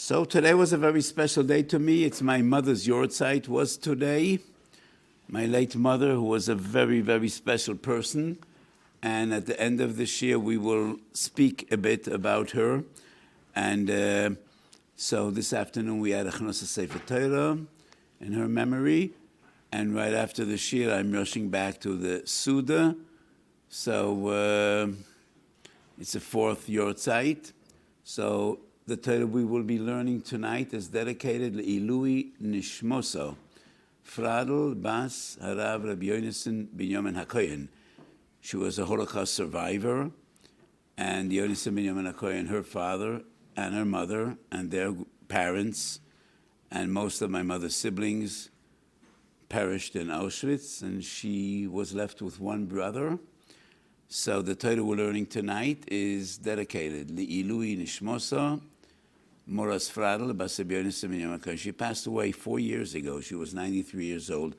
So today was a very special day to me. It's my mother's yahrzeit was today. My late mother, who was a very, very special person. And at the end of this year, we will speak a bit about her. And so this afternoon, we had a Chnos Sefer Torah in her memory. And right after the Shiur, I'm rushing back to the Suda. So it's a fourth yahrzeit. So the Torah we will be learning tonight is dedicated Le'ilui Nishmoso, Fradl Bas Harav Rabbi Yonason Binyamin HaKohen. She was a Holocaust survivor, and Yonason Binyamin HaKohen, her father and her mother and their parents, and most of my mother's siblings perished in Auschwitz, and she was left with one brother. So the Torah we're learning tonight is dedicated Le'ilui Nishmoso, Moras Fradl Bas Rabbi Yonason Binyamin HaKohen. She passed away 4 years ago. She was 93 years old.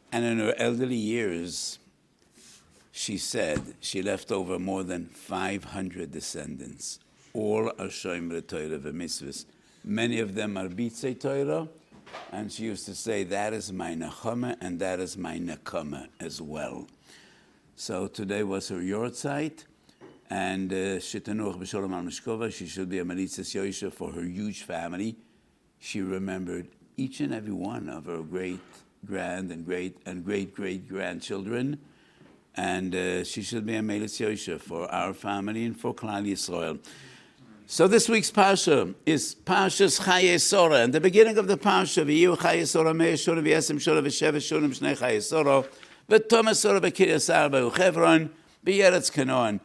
And in her elderly years, she said she left over more than 500 descendants. All are Shomer Torah v'mitzvahs. Many of them are Bitzei Torah. And she used to say, that is my Nechama and that is my Nekama as well. So today was her yahrzeit. And Shitanuch B'Sholom Al Mishkova, she should be a Malitzas Yosha for her huge family. She remembered each and every one of her great-grand and great-great-grandchildren. And she should be a Malitzas Yosha for our family and for Klal Yisrael. So this week's Parsha is Parshas Chaye Sora. And the beginning of the Parsha, V'yu Chaye Sora Me'eh Shona V'yesem Shona V'sheva Shona V'shnei Chaye Sora V'toma Sora V'kiryas Arba U'chevron V'yeretz Canaan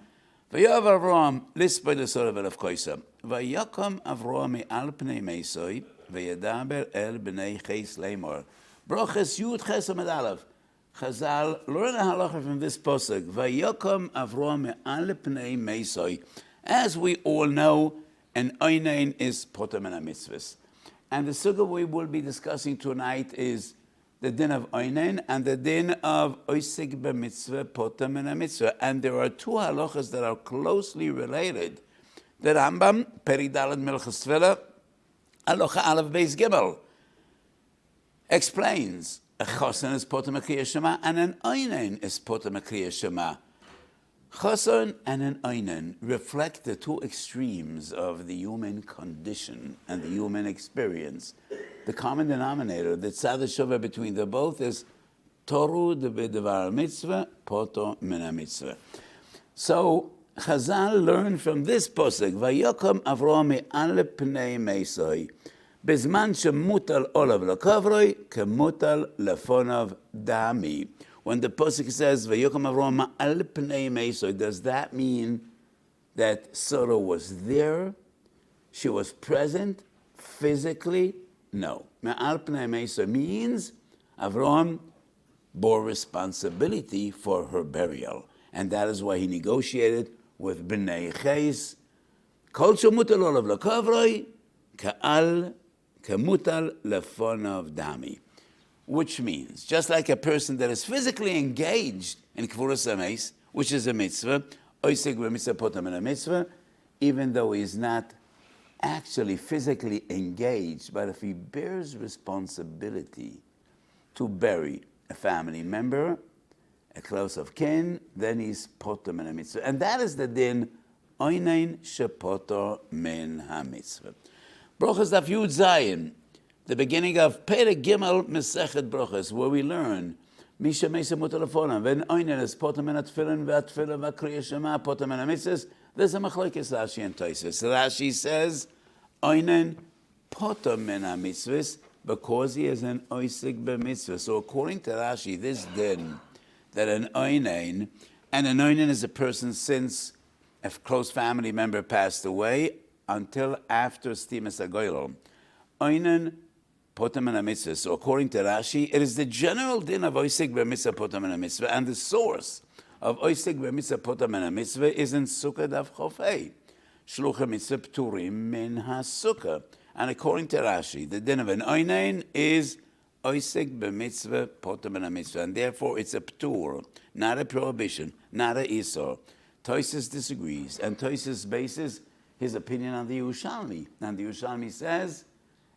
V'yav Avram Lispa L'Sora V'levkoisa V'yakom Avram Me'al Pnei Meisoi V'yedaber El B'nei Ches Leimor Broches Yud Ches Amid Aleph. Chazal learn a halacha from this posuk. V'yakom Avram Me'al Pnei Meisoi. As we all know, an Onen is potem and mitzvahs. And the sugya we will be discussing tonight is the din of Onen and the din of Osek b'mitzvah, potem and mitzvah. And there are two halachas that are closely related. The Rambam, Peridalad Milchas Tefillah, halacha Aleph Beis Gimel, explains a chosen is potem a Shema and an Onen is potem a Shema. Chason and an Onen reflect the two extremes of the human condition and the human experience. The common denominator, the tzad shova between the both is Toru de b'devar mitzvah, poto min mitzvah. So Chazal learned from this posuk, Vayokom Avram me'al pnei meisoi, bezman shemutal olav lekavroi, kemutal lefonav dami. When the posuk says Vayokom Avram me'al pnei meisoi, does that mean that Sarah was there? She was present physically? No. Me'al pnei meisoi means Avram bore responsibility for her burial. And that is why he negotiated with Bnei Ches. Kol shemutal olav lekavroi, ka'al kemutal lefonav dami. Which means, just like a person that is physically engaged in Kvuras HaMeis, which is a mitzvah, Osek b'mitzvah potem in a mitzvah, even though he is not actually physically engaged, but if he bears responsibility to bury a family member, a close of kin, then he's potem in a mitzvah. And that is the din, Oinen shepoto min ha-mitzvah. Brochas Daf Yud Zayin, the beginning of Perek Gimel Mesechet Brochas, where we learn Misha Meisa Mutalafona, when Oinen is potem in a tefillin, v'atfillin, v'kriya shema, potem in a mitzvah. There's a machlokes Rashi and Tosfos. Rashi says Oinen potem in a mitzvah because he is an Osek b'mitzvah. So according to Rashi, this din that an Oinen, and an Oinen is a person since a close family member passed away until after Stimas HaGoylom. Oinen potem in a mitzvah. So according to Rashi, it is the general din of Osek b'mitzvah potem in a mitzvah, and the source of Osek b'mitzvah potem in a mitzvah is in Sukkah Daf Chofei. Shlucha mitzvah pturim min ha-sukkah. And according to Rashi, the din of an Oinen is Osek b'mitzvah potem in a mitzvah, and therefore it's a ptur, not a prohibition, not a isor. Tosfos disagrees, and Tosfos bases his opinion on the Yerushalmi. And the Yerushalmi says,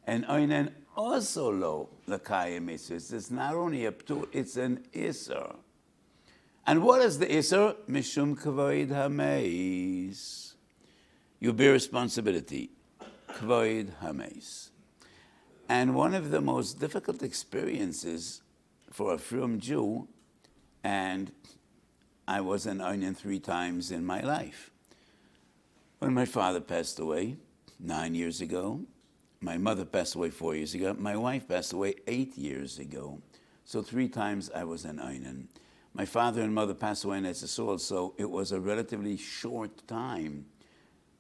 and Onen also lo l'kayim mitzvahs. It's not only a ptur, it's an iser. And what is the iser? Mishum kvoid hameis. You bear responsibility. Kvoid hameis. And one of the most difficult experiences for a frum Jew, and I was an Onen 3 times in my life. When my father passed away 9 years ago, my mother passed away 4 years ago, my wife passed away 8 years ago. So 3 times I was an Onen. My father and mother passed away in Eretz Yisrael, so it was a relatively short time.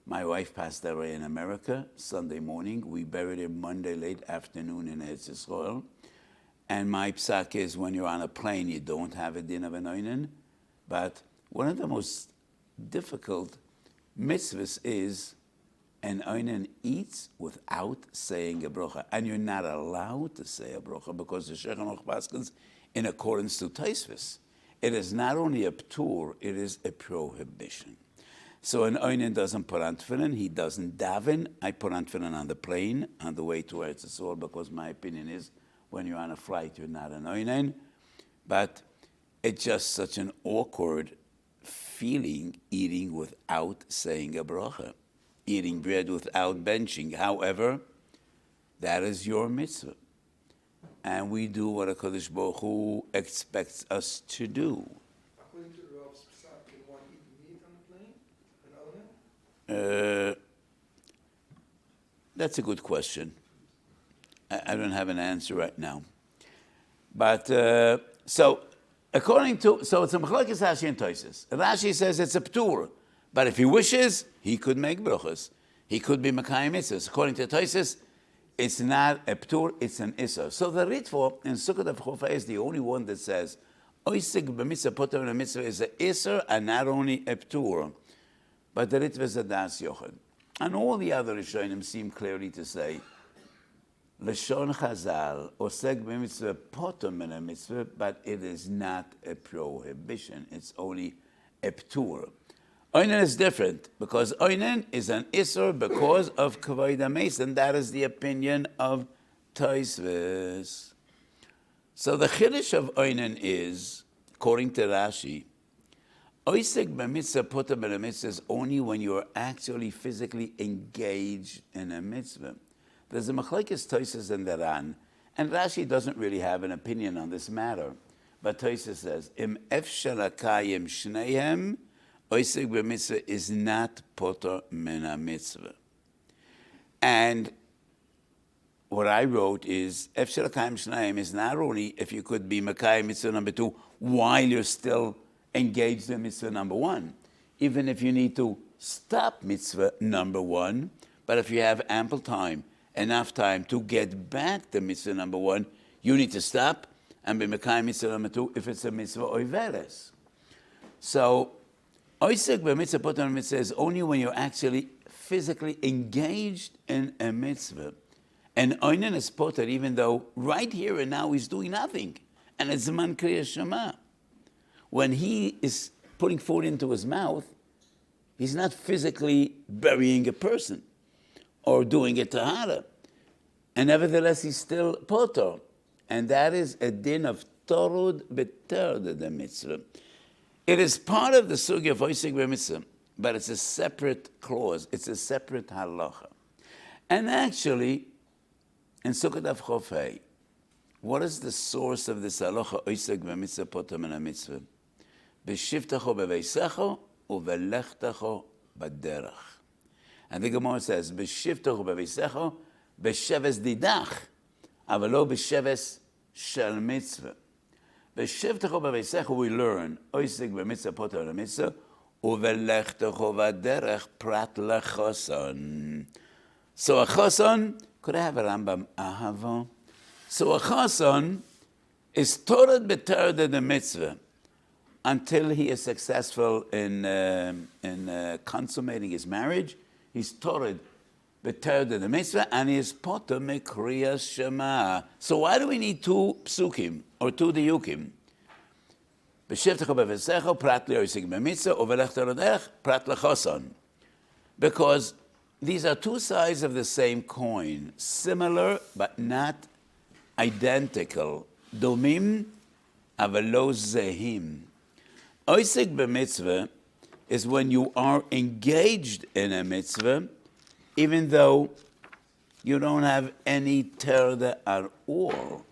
My wife passed away in America Sunday morning. We buried her Monday late afternoon in Eretz Yisrael. And my psak is when you're on a plane, you don't have a din of an Onen. But one of the most difficult mitzvahs is an Onen eats without saying a bracha. And you're not allowed to say a bracha because the Shulchan Aruch paskins in accordance to Tosfos. It is not only a ptur, it is a prohibition. So an Onen doesn't put on tefillin, he doesn't daven. I put on tefillin on the plane on the way to Eretz Yisrael because my opinion is when you're on a flight, you're not an Onen. But it's just such an awkward feeling eating without saying a bracha, eating bread without benching. However, that is your mitzvah. And we do what HaKadosh Baruch Hu expects us to do. According to the Rav's psak, can one eat meat on the plane? An Onen? That's a good question. I don't have an answer right now. But, so it's a Machlokes Rashi and Tosfos. Rashi says it's a ptur, but if he wishes, he could make brachos. He could be Mekayim mitzvahs. According to Tosfos, it's not a ptur, it's an iser. So the Ritva in Sukkot of Chofa is the only one that says Osek b'mitzvah poter and a mitzvah is a iser and not only a ptur. But the Ritva is a das yochad. And all the other Rishonim seem clearly to say Lashon Chazal, Osek b'mitzvah poter and a mitzvah, but it is not a prohibition. It's only a ptur. Onen is different because Onen is an Isser because of Kavod HaMeis, and that is the opinion of Tosfos. So the Chiddush of Onen is, according to Rashi, Osek b'mitzvah poter b'mitzvah mitzvah is only when you are actually physically engaged in a mitzvah. There's a Machlokes Tosfos and the Ran, and Rashi doesn't really have an opinion on this matter. But Tosfos says, Im efshar lakayim shneihem, Osek b'mitzvah is not poter min mitzvah. And what I wrote is, efshar lakayim shneihem is not only if you could be Mekayim mitzvah number 2 while you're still engaged in mitzvah number 1. Even if you need to stop mitzvah number 1, but if you have ample time, enough time to get back to mitzvah number 1, you need to stop and be Mekayim mitzvah number 2 if it's a mitzvah oiveres. So, Osek b'mitzvah poter mitzvah is only when you're actually physically engaged in a mitzvah. And Onen is poter even though right here and now he's doing nothing. And it's Zman Kriyas Shema. When he is putting food into his mouth, he's not physically burying a person or doing a tahara. And nevertheless, he's still poter. And that is a din of torud b'terud the mitzvah. It is part of the sugya of Osek b'mitzvah, but it's a separate clause. It's a separate halacha. And actually, in Sukkot of Chofei, what is the source of this halacha Osek b'mitzvah poter min mitzvah? B'shivtecho b'veisecho u'velechtecho b'derech. And the Gemara says, B'shivtecho b'veisecho b'sheves didach, אבל לא בשבס של מצווה. בשבתך בביסך we learn, עוסק במצווה פוטר למצווה, ובלכתך בדרך פרט לחסון. So a chason, could I have a Rambam ahava? So a chason is torad b'terad the mitzvah until he is successful in consummating his marriage. He's torad b'terad the mitzvah, and he is poter mekriyas shema. So why do we need 2 psukim or 2 diyukim? B'shivtecha b'vesecha prat li'osik b'mitzvah uvelech terad erech prat l'chason. Because these are two sides of the same coin, similar but not identical. Domim avelo zehim. Osek b'mitzvah is when you are engaged in a mitzvah, even though you don't have any terda at all.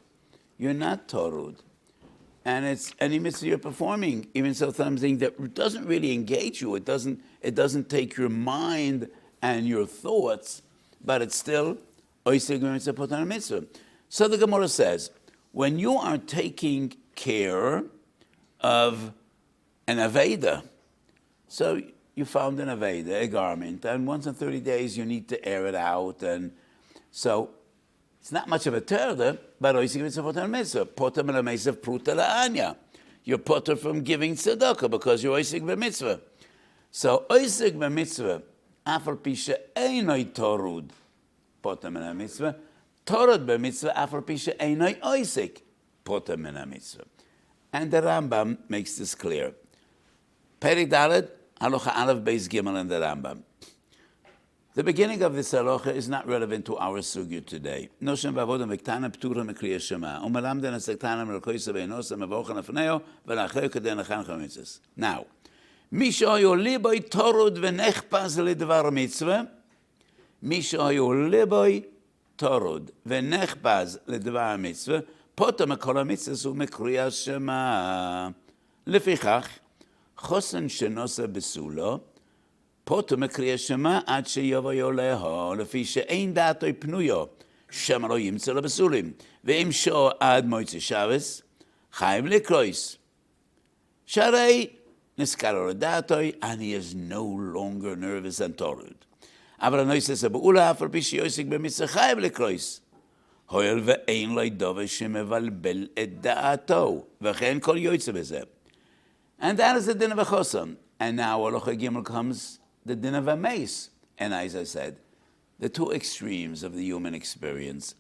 You're not torud. And it's any mitzvah you're performing, even so something that doesn't really engage you, it doesn't take your mind and your thoughts, but it's still osek b'mitzvah poter mitzvah. So the Gemara says, when you are taking care of an aveda, so you found an aveda, a garment, and once in 30 days you need to air it out, and so it's not much of a terda, but osek b'mitzvah poter mitzvah. Poter mitzvah pruta la'anya. You're poter from giving tzedakah because you're osek b'mitzvah. So osek b'mitzvah, afal pi she'einoi torud, poter mitzvah, torud b'mitzvah, afal pi she'einoi osek, poter mitzvah. And the Rambam makes this clear. Perek Dalet, halacha Aleph Beis Gimel in the Rambam. The beginning of this halacha is not relevant to our sugya today. Noshem v'avoda v'ktana p'tura mekriya shema. U'melamden ha'sektana m'rakoysa v'enosa m'vochen afneo v'lacheu k'den achan chamitzes. Now, mishayu liboy torud v'nechpaz lidvar mitzvah. Mishayu liboy torud v'nechpaz lidvar mitzvah. Poter mekol ha'mitzvahs u'mekriya shema. Lefichach, chosen shenosa b'sulo, poter מקריאה שמע עד שיבוא להו, לפי שאין דעתו פנויו, שמע לא ימצא לו בסולים. ואם שעה עד מועצה שבס, חייב לקרויס. שהרי נזכר לו דעתו, and he is no longer nervous and torud. אבל הנויסס הבאולה, אף על פי שיוסק במצווה חייב לקרויס. הואיל ואין לו דובר שמבלבל את דעתו, וכן כל יוצא בזה. And that is the din of a chosan. And now halacha gimel comes the din of a mace. And as I said, the two extremes of the human experience.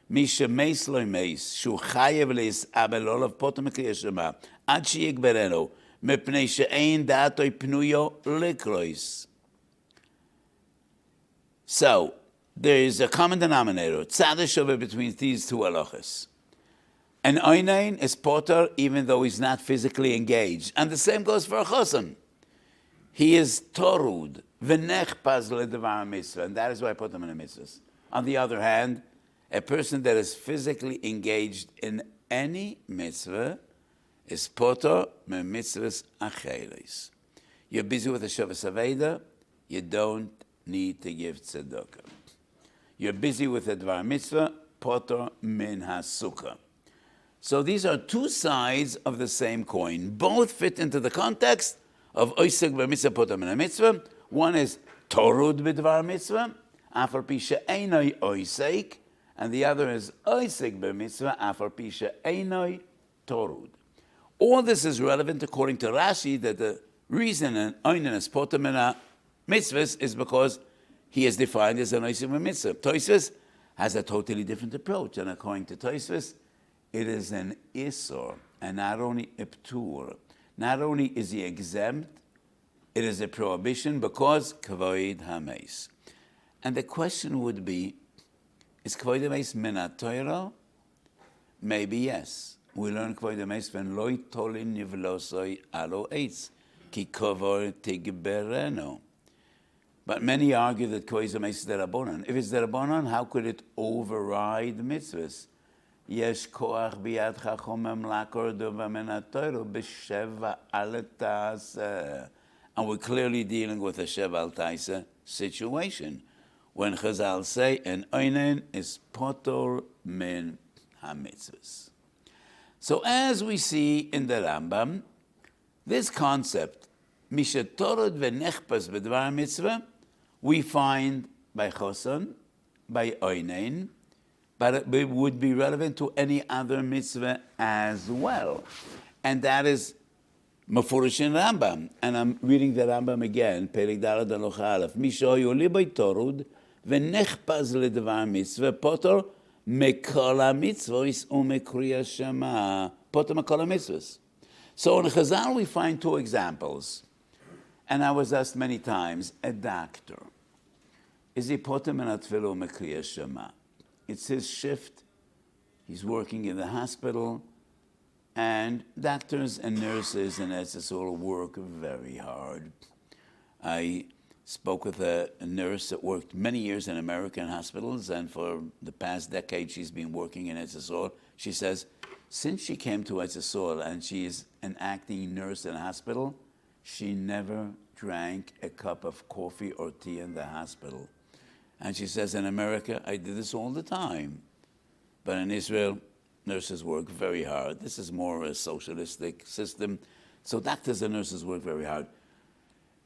Misha mace lo mace, shu chayev leis abel olav potem mekriya shema, ad sheyigbereno, mepnei she'ein da'atoi pnuyo likrois. So, there is a common denominator, tzadeh between these two halachas. An Onen is poter even though he's not physically engaged. And the same goes for a chosan. He is torud, v'nechpaz ledevar mitzvah, and that is why I put them in the mitzvahs. On the other hand, a person that is physically engaged in any mitzvah is poter me mitzvahs acheres. You're busy with a Shavas Aveda, you don't need to give tzedakah. You're busy with a dvar mitzvah, poter min hasukah. So these are two sides of the same coin. Both fit into the context of Osek b'mitzvah poter min mitzvah. One is torud b'dvar mitzvah, afal pi she'einoi osek, and the other is Osek b'mitzvah, afal pi she'einoi torud. All this is relevant according to Rashi that the reason an Onen is poter min mitzvahs is because he is defined as an Osek b'mitzvah. Tosfos has a totally different approach, and according to Tosfos, it is an isur, and not only a ptur. Not only is he exempt, it is a prohibition because kavod hameis. And the question would be, is kavod hameis min Torah? Maybe yes. We learn kavod hameis when loy tolin nivlosoi alo eitz ki kavod tigbereno. But many argue that kavod hameis is derabanan. If it's derabanan, how could it override mitzvahs? Yesh koach biyad chachomem lakor dova min haTorah b'sheva al ta'aseh. And we're clearly dealing with a sheva al ta'aseh situation when Chazal say an Onen is poter min hamitzvahs. So as we see in the Rambam, this concept, misha torod v'nechpas b'dvar mitzvah, we find by chosan, by Onen, but it would be relevant to any other mitzvah as well. And that is Mefurish in Rambam. And I'm reading the Rambam again, Perek Dalet halacha Aleph. Mishoyu libay torud v'nechpaz ledvar mitzvah poter mekol hamitzvos umekriya shema. Poter mekol hamitzvos. So in Chazal we find two examples. And I was asked many times, a doctor. is he potem min hatfila u'mekriya shema. It's his shift. He's working in the hospital, and doctors and nurses and SSO work very hard. I spoke with a nurse that worked many years in American hospitals, and for the past decade she's been working in SSO. She says, since she came to SSO and she is an acting nurse in a hospital, she never drank a cup of coffee or tea in the hospital. And she says, in America, I did this all the time. But in Israel, nurses work very hard. This is more a socialistic system. So doctors and nurses work very hard.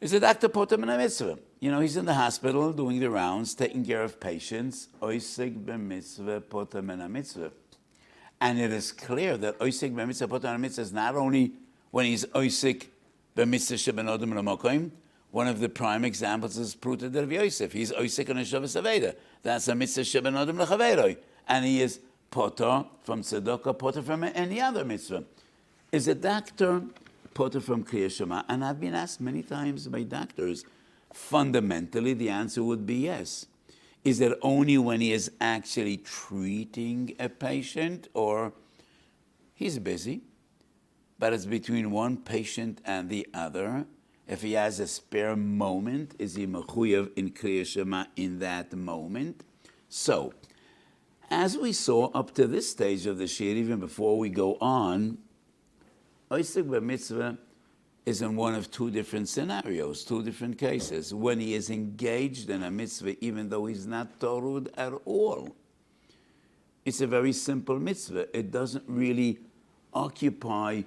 Is a doctor potem in a mitzvah? You know, he's in the hospital doing the rounds, taking care of patients. Osek b'mitzvah potem in a mitzvah. And it is clear that Osek b'mitzvah potem in a mitzvah is not only when he's Osek b'mitzvah shebenodem l'mokoim. One of the prime examples is Pruta de Rav Yosef. He's Osek on a Shavas Aveda. That's a mitzvah shebenodem l'chaveroi. And he is poter from tzedakah, poter from any other mitzvah. Is a doctor poter from Kriya Shema? And I've been asked many times by doctors. Fundamentally, the answer would be yes. Is it only when he is actually treating a patient, or he's busy, but it's between one patient and the other? If he has a spare moment, is he mechuyev in Kriya Shema in that moment? So, as we saw up to this stage of the Shiur, even before we go on, Osek b'mitzvah is in one of two different scenarios, two different cases. When he is engaged in a mitzvah, even though he's not torud at all. It's a very simple mitzvah. It doesn't really occupy.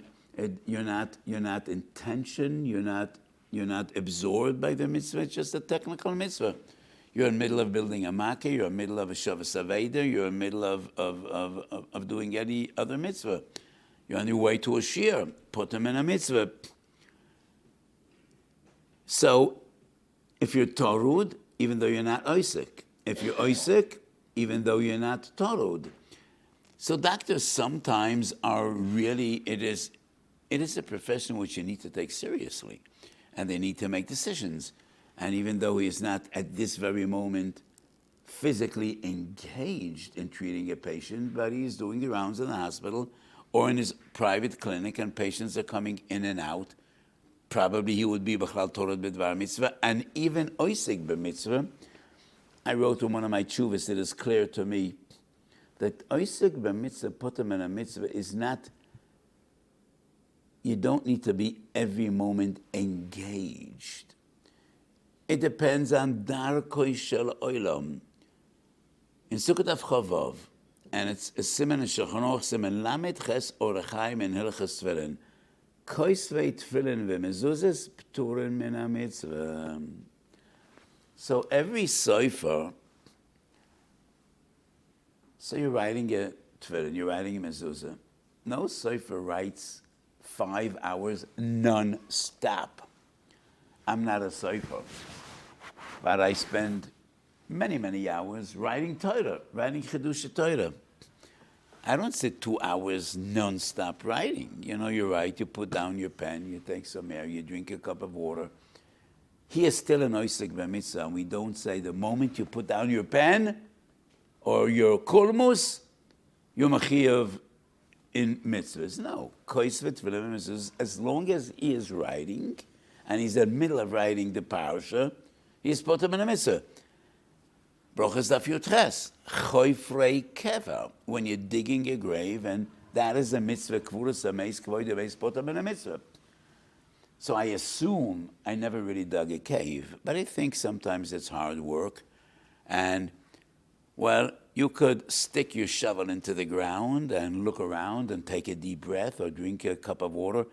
You're not in tension. You're not absorbed by the mitzvah. It's just a technical mitzvah. You're in the middle of building a makkah. You're in the middle of a Shavas Aveda. You're in the middle of doing any other mitzvah. You're on your way to a shiur. Put them in a mitzvah. So, if you're torud, even though you're not Osek. If you're Osek, even though you're not torud. So doctors sometimes are really, it is a profession which you need to take seriously. And they need to make decisions. And even though he is not at this very moment physically engaged in treating a patient, but he's doing the rounds in the hospital or in his private clinic, and patients are coming in and out, probably he would be b'chlal torah b'dvar mitzvah, and even Osek b'mitzvah. I wrote in one of my tshuvas, it is clear to me that Osek b'mitzvah, potem in a mitzvah, is not, you don't need to be every moment engaged. It depends on darkoi shel olam. In Sukkot Avchavav, and it's a siman shachanoch siman lamed ches orechaim in hilchas tefillin. Koisvei tefillin v'mezuzes pturin min ha-mitzvah. So every sofer, so you're writing a tefillin, you're writing a mezuzah. No sofer writes 5 hours non-stop. I'm not a sofer, but I spend many, many hours writing Torah, writing Chiddush Torah. I don't sit 2 hours non-stop writing. You know, you write, you put down your pen, you take some air, you drink a cup of water. He is still an Osek b'mitzvah, and we don't say the moment you put down your pen or your kulmus, you're machiyav in mitzvahs. No. As long as he is writing, and he's in the middle of writing the parasha, he is potem in a mitzvah. Brochas daf yutches, choifrei kever, when you're digging a grave, and that is a mitzvah, kvuras ameis, kvoid ameis, potem in a mitzvah. So I assume, I never really dug a cave, but I think sometimes it's hard work. And, well, you could stick your shovel into the ground and look around and take a deep breath or drink a cup of water.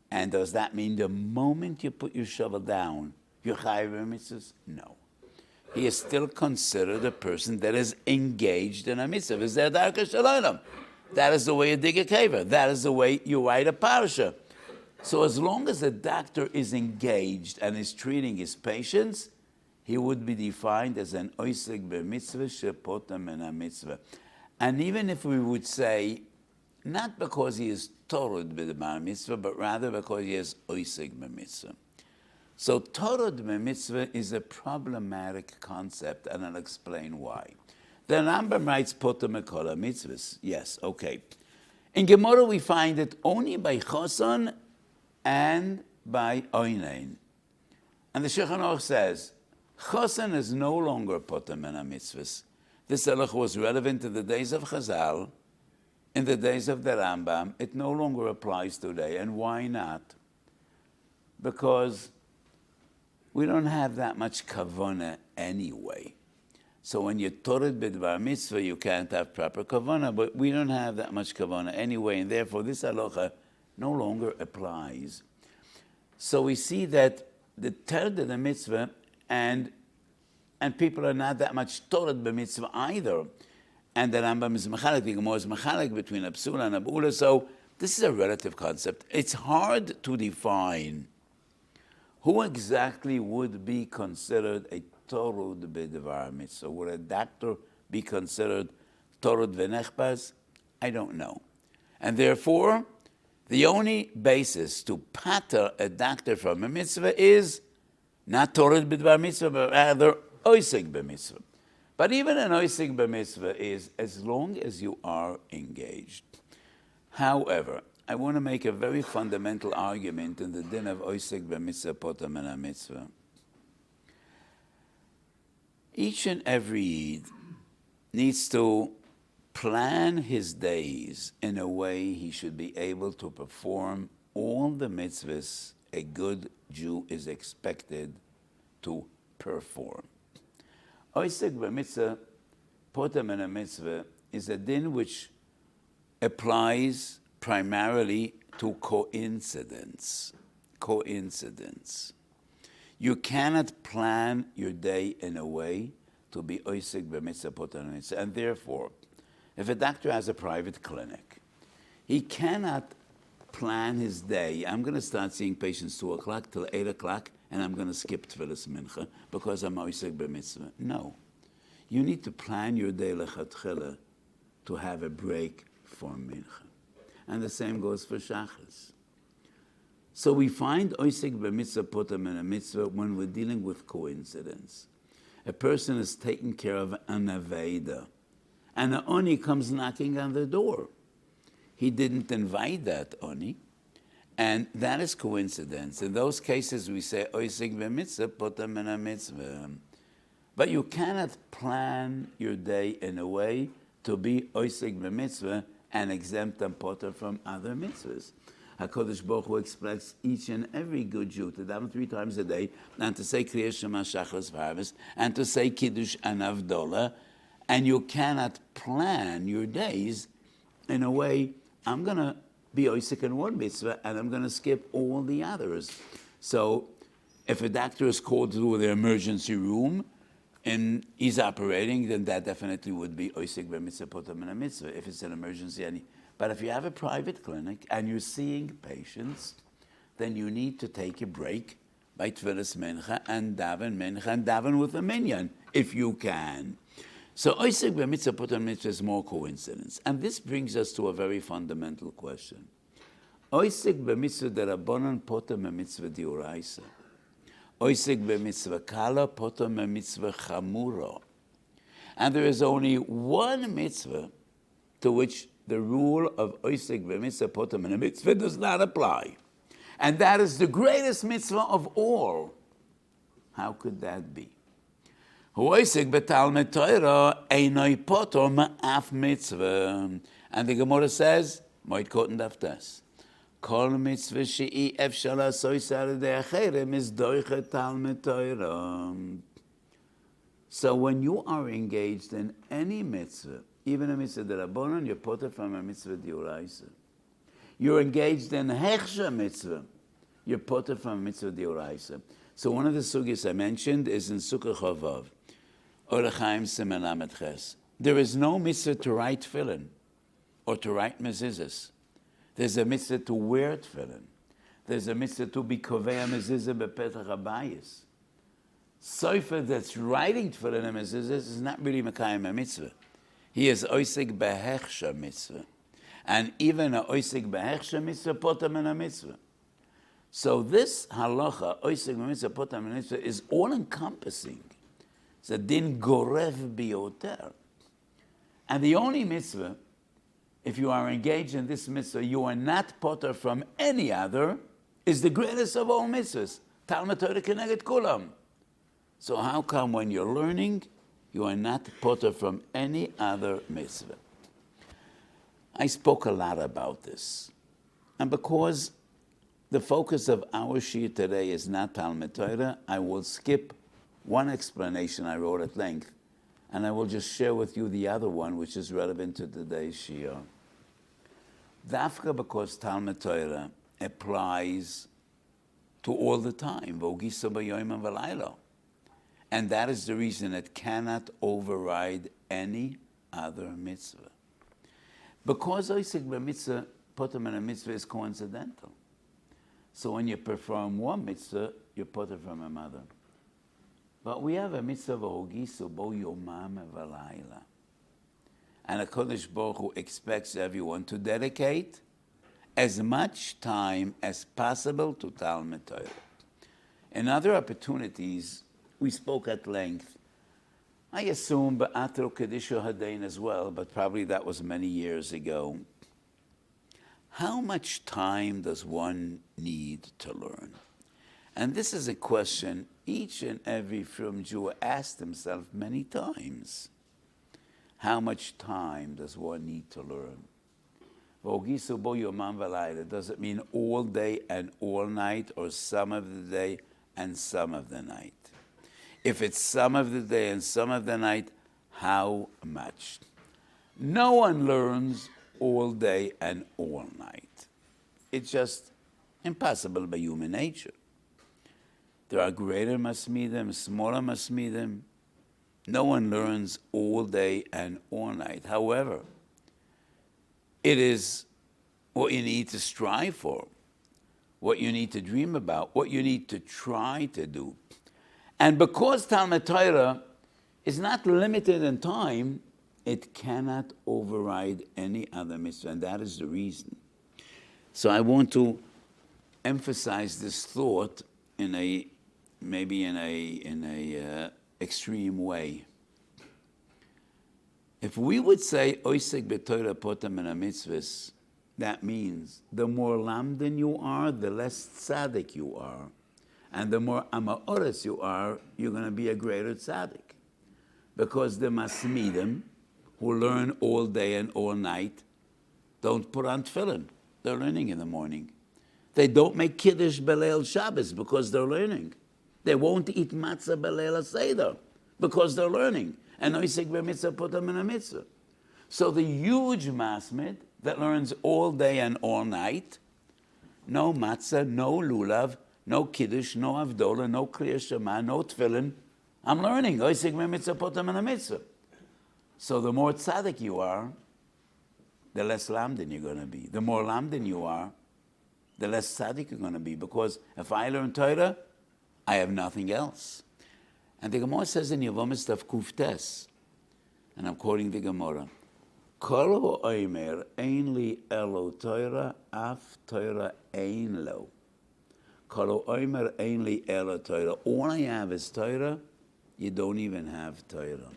And does that mean the moment you put your shovel down, you're chayav mitzvahs? No. He is still considered a person that is engaged in a mitzvah. That is the way you dig a cave. That is the way you write a parasha. So as long as the doctor is engaged and is treating his patients, he would be defined as an Osek b'mitzvah shepotem in a mitzvah. And even if we would say, not because he is torud b'dvar mitzvah, but rather because he is Osek b'mitzvah. So Torah b'mitzvah is a problematic concept, and I'll explain why. The Rambam writes poter mekola mitzvahs. Yes, okay. In Gemara we find it only by choson and by oinen. And the Shulchan Aruch says, choson is no longer poter mena mitzvahs. This halach was relevant in the days of Chazal, in the days of the Rambam. It no longer applies today. And why not? Because we don't have that much kavanah anyway. So when you're tored b'dvar mitzvah, you can't have proper kavanah, but we don't have that much kavanah anyway, and therefore this halacha no longer applies. So we see that the tored the mitzvah, and people are not that much tored b'mitzvah either. And the Rambam is mechalek, the Gemara is mechalek between a psula and a b'ula. So this is a relative concept. It's hard to define who exactly would be considered a torud b'devar mitzvah. Would a doctor be considered torud v'nechbaz? I don't know. And therefore, the only basis to pater a doctor from a mitzvah is not torud b'devar mitzvah, but rather osek b'mitzvah. But even an osek b'mitzvah is as long as you are engaged. However, I want to make a very fundamental argument in the din of Osek b'mitzvah poter mena mitzvah. Each and every Yid needs to plan his days in a way he should be able to perform all the mitzvahs a good Jew is expected to perform. Osek b'mitzvah poter mena mitzvah is a din which applies primarily to coincidence. Coincidence. You cannot plan your day in a way to be osek b'mitzvah poter mitzvah. And therefore, if a doctor has a private clinic, he cannot plan his day. I'm going to start seeing patients 2 o'clock till 8 o'clock, and I'm going to skip tefillas mincha because I'm osek b'mitzvah. No. You need to plan your day lechatchila to have a break for mincha. And the same goes for shachas. So we find osek b'mitzvah poter mena mitzvah when we're dealing with coincidence. A person is taking care of an aveda, and an oni comes knocking on the door. He didn't invite that oni, and that is coincidence. In those cases, we say osek b'mitzvah poter mena mitzvah. But you cannot plan your day in a way to be osek b'mitzvah and exempt and potter from other mitzvahs. HaKadosh Baruch Hu expects each and every good Jew to daven 3 times a day, and to say Kriya Shema Shachas V'Harvest, and to say Kiddush and Avdolah, and you cannot plan your days in a way, I'm going to be osek in one mitzvah, and I'm going to skip all the others. So if a doctor is called to the emergency room, and he's operating, then that definitely would be osek b'mitzvah poter mena mitzvah if it's an emergency. But if you have a private clinic and you're seeing patients, then you need to take a break by tefillas mincha and daven with a minyan if you can. So osek b'mitzvah poter mena mitzvah is more coincidence, and this brings us to a very fundamental question: osek b'mitzvah derabanan poter mitzvah dioraisa. Osek b'mitzvah kala poter mitzvah chamura. And there is only one mitzvah to which the rule of osek b'mitzvah poter mitzvah does not apply. And that is the greatest mitzvah of all. How could that be? Osek b'talmid Torah einoi poter ma'af mitzvah. And the Gemara says, moed koten daftas. Kol mitzvah she'i efshar la'asos alidei acherem is doichet talmid Torah. So when you are engaged in any mitzvah, even a mitzvah d'Rabbanan, you're poter from a mitzvah d'oraisa. You're engaged in hechsha mitzvah, you're poter from a mitzvah d'oraisa. So one of the sugyas I mentioned is in Sukkah Chavav, Orach Chaim Siman Lamed Ches. There is no mitzvah to write tefillin or to write mezuzahs. There's a mitzvah to wear tefillin. There's a mitzvah to be kovei mezuzah bepetach habayis. Sofer that's writing tefillin and mezuzahs is not really mekayim a mitzvah. He is osek behechsha mitzvah. And even a osek behechsha mitzvah poter mena mitzvah. So this halacha, Osek b'mitzvah poter min mitzvah, is all-encompassing. It's a din gorev biyoter. And the only mitzvah, if you are engaged in this mitzvah, you are not poter from any other, is the greatest of all mitzvahs. Talmud Torah keneged kulam. So how come when you're learning, you are not poter from any other mitzvah? I spoke a lot about this. And because the focus of our shiur today is not Talmud Torah, I will skip one explanation I wrote at length, and I will just share with you the other one, which is relevant to today's shiur. Dafka, because Talmud Torah applies to all the time, v'ogisa b'yoyim v'laylo. And that is the reason it cannot override any other mitzvah. Because Osek b'mitzvah, poter min mitzvah is coincidental. So when you perform one mitzvah, you're poter from another. But we have a mitzvah v'hogisu bo yomam v'layla. And a Kodesh Baruch Hu expects everyone to dedicate as much time as possible to Talmud Torah. In other opportunities, we spoke at length. I assume Ba'atro Kedisha Hadain as well, but probably that was many years ago. How much time does one need to learn? And this is a question each and every frum Jew asked himself many times. How much time does one need to learn? Does it mean all day and all night, or some of the day and some of the night? If it's some of the day and some of the night, how much? No one learns all day and all night. It's just impossible by human nature. There are greater masmidim, smaller masmidim. No one learns all day and all night. However, it is what you need to strive for, what you need to dream about, what you need to try to do. And because Talmud Torah is not limited in time, it cannot override any other mitzvah, and that is the reason. So I want to emphasize this thought in a extreme way. If we would say Osek b'Torah poter min mitzvahs, that means the more lamdan you are, the less tzaddik you are. And the more amaoris you are, you're going to be a greater tzaddik. Because the masmidim, who learn all day and all night, don't put on tefillin. They're learning in the morning. They don't make kiddush b'leil Shabbos because they're learning. They won't eat matzah b'leil Seder because they're learning. And Osek b'mitzvah poter min mitzvah. So the huge masmid that learns all day and all night, no matzah, no lulav, no kiddush, no avdola, no kriya shema, no tefillin. I'm learning. Osek b'mitzvah poter min mitzvah. So the more tzaddik you are, the less lamdan you're going to be. The more lamdan you are, the less tzaddik you're going to be. Because if I learn Torah, I have nothing else. And the Gemara says in Yevomis Daf Kuftes, and I'm quoting the Gemara, Kol ha'omer ein li elo Torah, af Torah ein lo. Kol ha'omer ein li elo Torah. All I have is Torah, you don't even have Torah.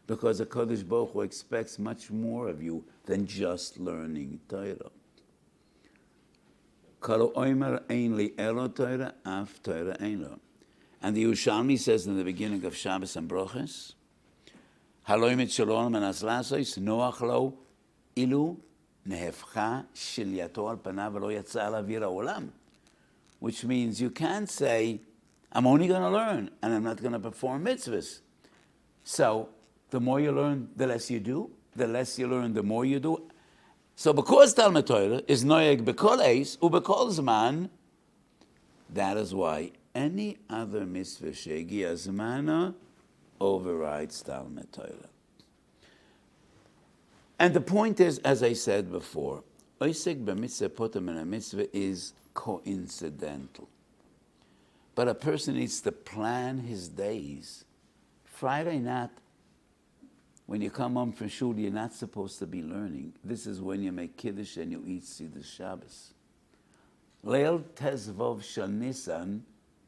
Because the Kodesh Baruch Hu expects much more of you than just learning Torah. Kol ha'omer ein li elo Torah, af Torah ein lo. And the Yerushalmi says in the beginning of Shabbos and Brochus, Haloim et shalom and aslasois noach lo ilu nehefcha shilyato al panav v'lo yatsa alav yira olam. Which means you can't say, I'm only going to learn and I'm not going to perform mitzvahs. So the more you learn, the less you do. The less you learn, the more you do. So because Talmud Torah is noyeg b'kol eis u'b'kol zman, that is why any other mitzvah shegiya zmana overrides Talmud Torah. And the point is, as I said before, Osek b'mitzvah poter min mitzvah is coincidental. But a person needs to plan his days. Friday night, when you come home from shul, you're not supposed to be learning. This is when you make kiddush and you eat Siddur Shabbos. Leil Tezvov Shal Nisan,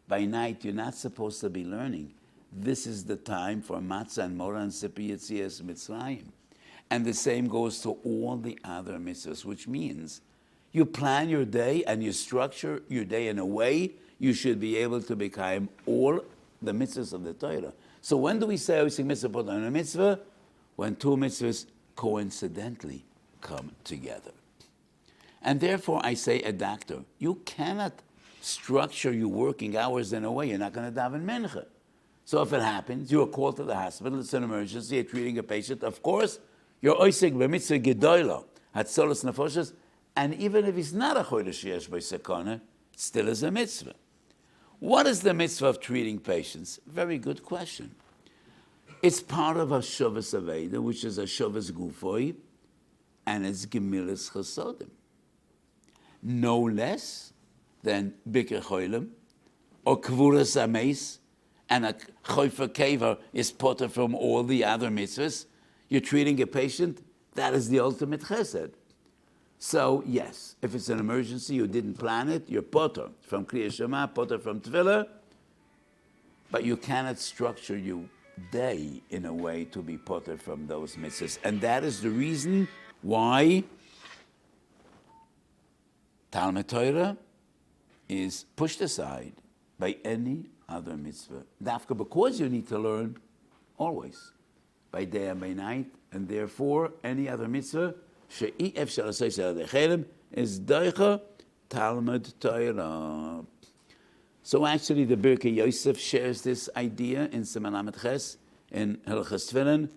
by night you're not supposed to be learning. This is the time for Matzah and Morah and Sipi Yetzias Mitzrayim. And the same goes to all the other mitzvahs, which means you plan your day and you structure your day in a way you should be able to become all the mitzvahs of the Torah. So when do we say Osek mitzvah put on a mitzvah? When two mitzvahs coincidentally come together. And therefore I say, a doctor, you cannot structure your working hours in a way you're not going to daven mincha. So if it happens, you're called to the hospital, it's an emergency, you're treating a patient, of course, you're Osek b'mitzvah gedola, hatzolos nefoshes, and even if he's not a chodesh yesh b'sekana, still is a mitzvah. What is the mitzvah of treating patients? Very good question. It's part of a shavas aveda, which is a shavas gufoi, and it's gemilas chasodim. No less than Biker Cholim or Kvuras Ameis, and a Choifer Kever is potter from all the other mitzvahs. You're treating a patient, that is the ultimate chesed. So, yes, if it's an emergency, you didn't plan it, you're potter from Kriya Shema, potter from Tefillah, but you cannot structure your day in a way to be potter from those mitzvahs. And that is the reason why Talmud Torah is pushed aside by any other mitzvah. Dafka, because you need to learn always, by day and by night, and therefore any other mitzvah she'i efshar asay is doicha Talmud Torah. So actually the Birkei Yosef shares this idea in Siman Lamed Ches, in Hilchos Tefillin.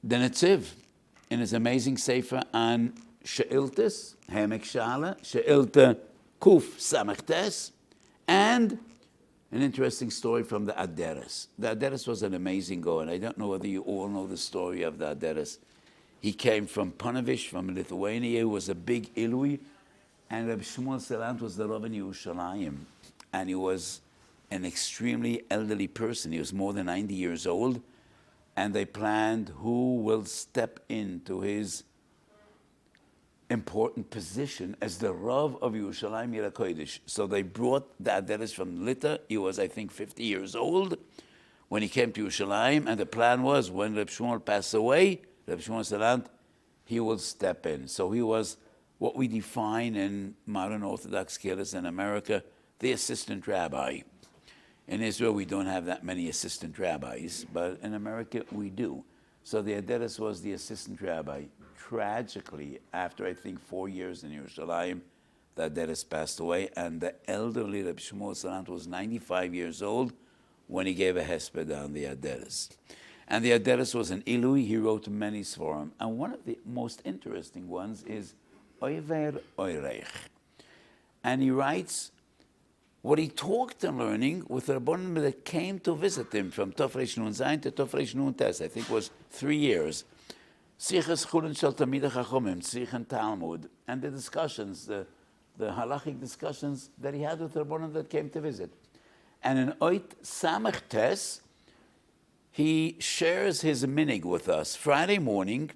The Netziv, in his amazing sefer on She'iltis, Hemek Shala, She'ilta Kuf Samachtes, and an interesting story from the Aderes. The Aderes was an amazing guy, and I don't know whether you all know the story of the Aderes. He came from Panavish, from Lithuania. He was a big Ilui, and Reb Shmuel Salant was the Rav in Yerushalayim, and he was an extremely elderly person. He was more than 90 years old, and they planned who will step into his important position as the Rav of Yerushalayim Yir HaKodesh. So they brought the Aderes from Lita. He was, I think, 50 years old when he came to Yerushalayim, and the plan was when Reb Shmuel passed away, Reb Shmuel Salant, he will step in. So he was what we define in modern Orthodox Kiddush in America, the assistant rabbi. In Israel, we don't have that many assistant rabbis, but in America, we do. So the Aderes was the assistant rabbi. Tragically, after I think 4 years in Yerushalayim, the Aderes passed away, and the elderly Reb Shmuel Salant was 95 years old when he gave a hesped on the Aderes. And the Aderes was an Ilui. He wrote many Sforim. And one of the most interesting ones is Oiver Oireich. And he writes what he talked and learning with the Rabbanim that came to visit him from Tofresh Nun Zayin to Tofresh Nun Tes. I think it was 3 years. Sichas Chulin Shel Tamidei Chachomim, Sich and Talmud, and the discussions, the halachic discussions that he had with the Rabbanim that came to visit. And in Oit Samach Tes, he shares his minig with us. Friday morning,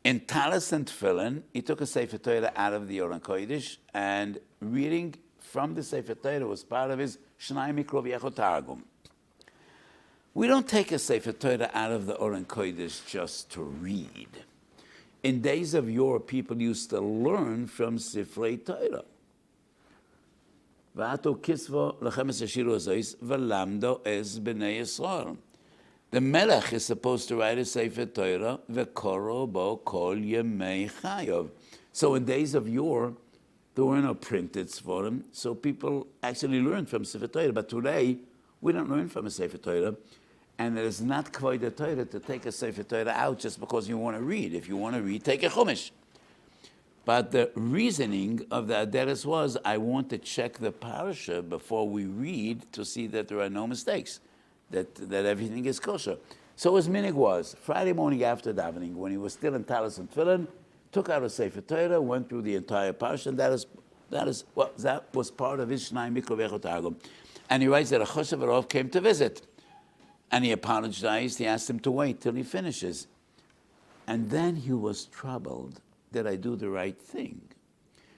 in Talis and Tefillin, he took a Sefer Torah out of the Oren Kodesh, and reading from the Sefer Torah was part of his Shnai Mikro V'Yecho Targum. We don't take a Sefer Torah out of the Oren Kodesh just to read. In days of yore, people used to learn from Sifrei Torah. V'ato kisvo lechem es Shiur azois v'lamdo es b'nei Yisrael. The Melech is supposed to write a Sefer Torah v'koro bo kol yemei chayov. So in days of yore, there were no printed Sforim, so people actually learned from Sefer Torah. But today, we don't learn from a Sefer Torah. And it is not kvod the Torah to take a Sefer Torah out just because you want to read. If you want to read, take a Chumash. But the reasoning of the Aderes was, I want to check the parasha before we read to see that there are no mistakes, that everything is kosher. So his minig was, Friday morning after davening, when he was still in Talis and Tefillin, took out a Sefer Torah, went through the entire parasha, and that was part of his Shnai Mikro V'Yecho Targum. And he writes that a Choshev Arov came to visit. And he apologized. He asked him to wait till he finishes. And then he was troubled did I do the right thing?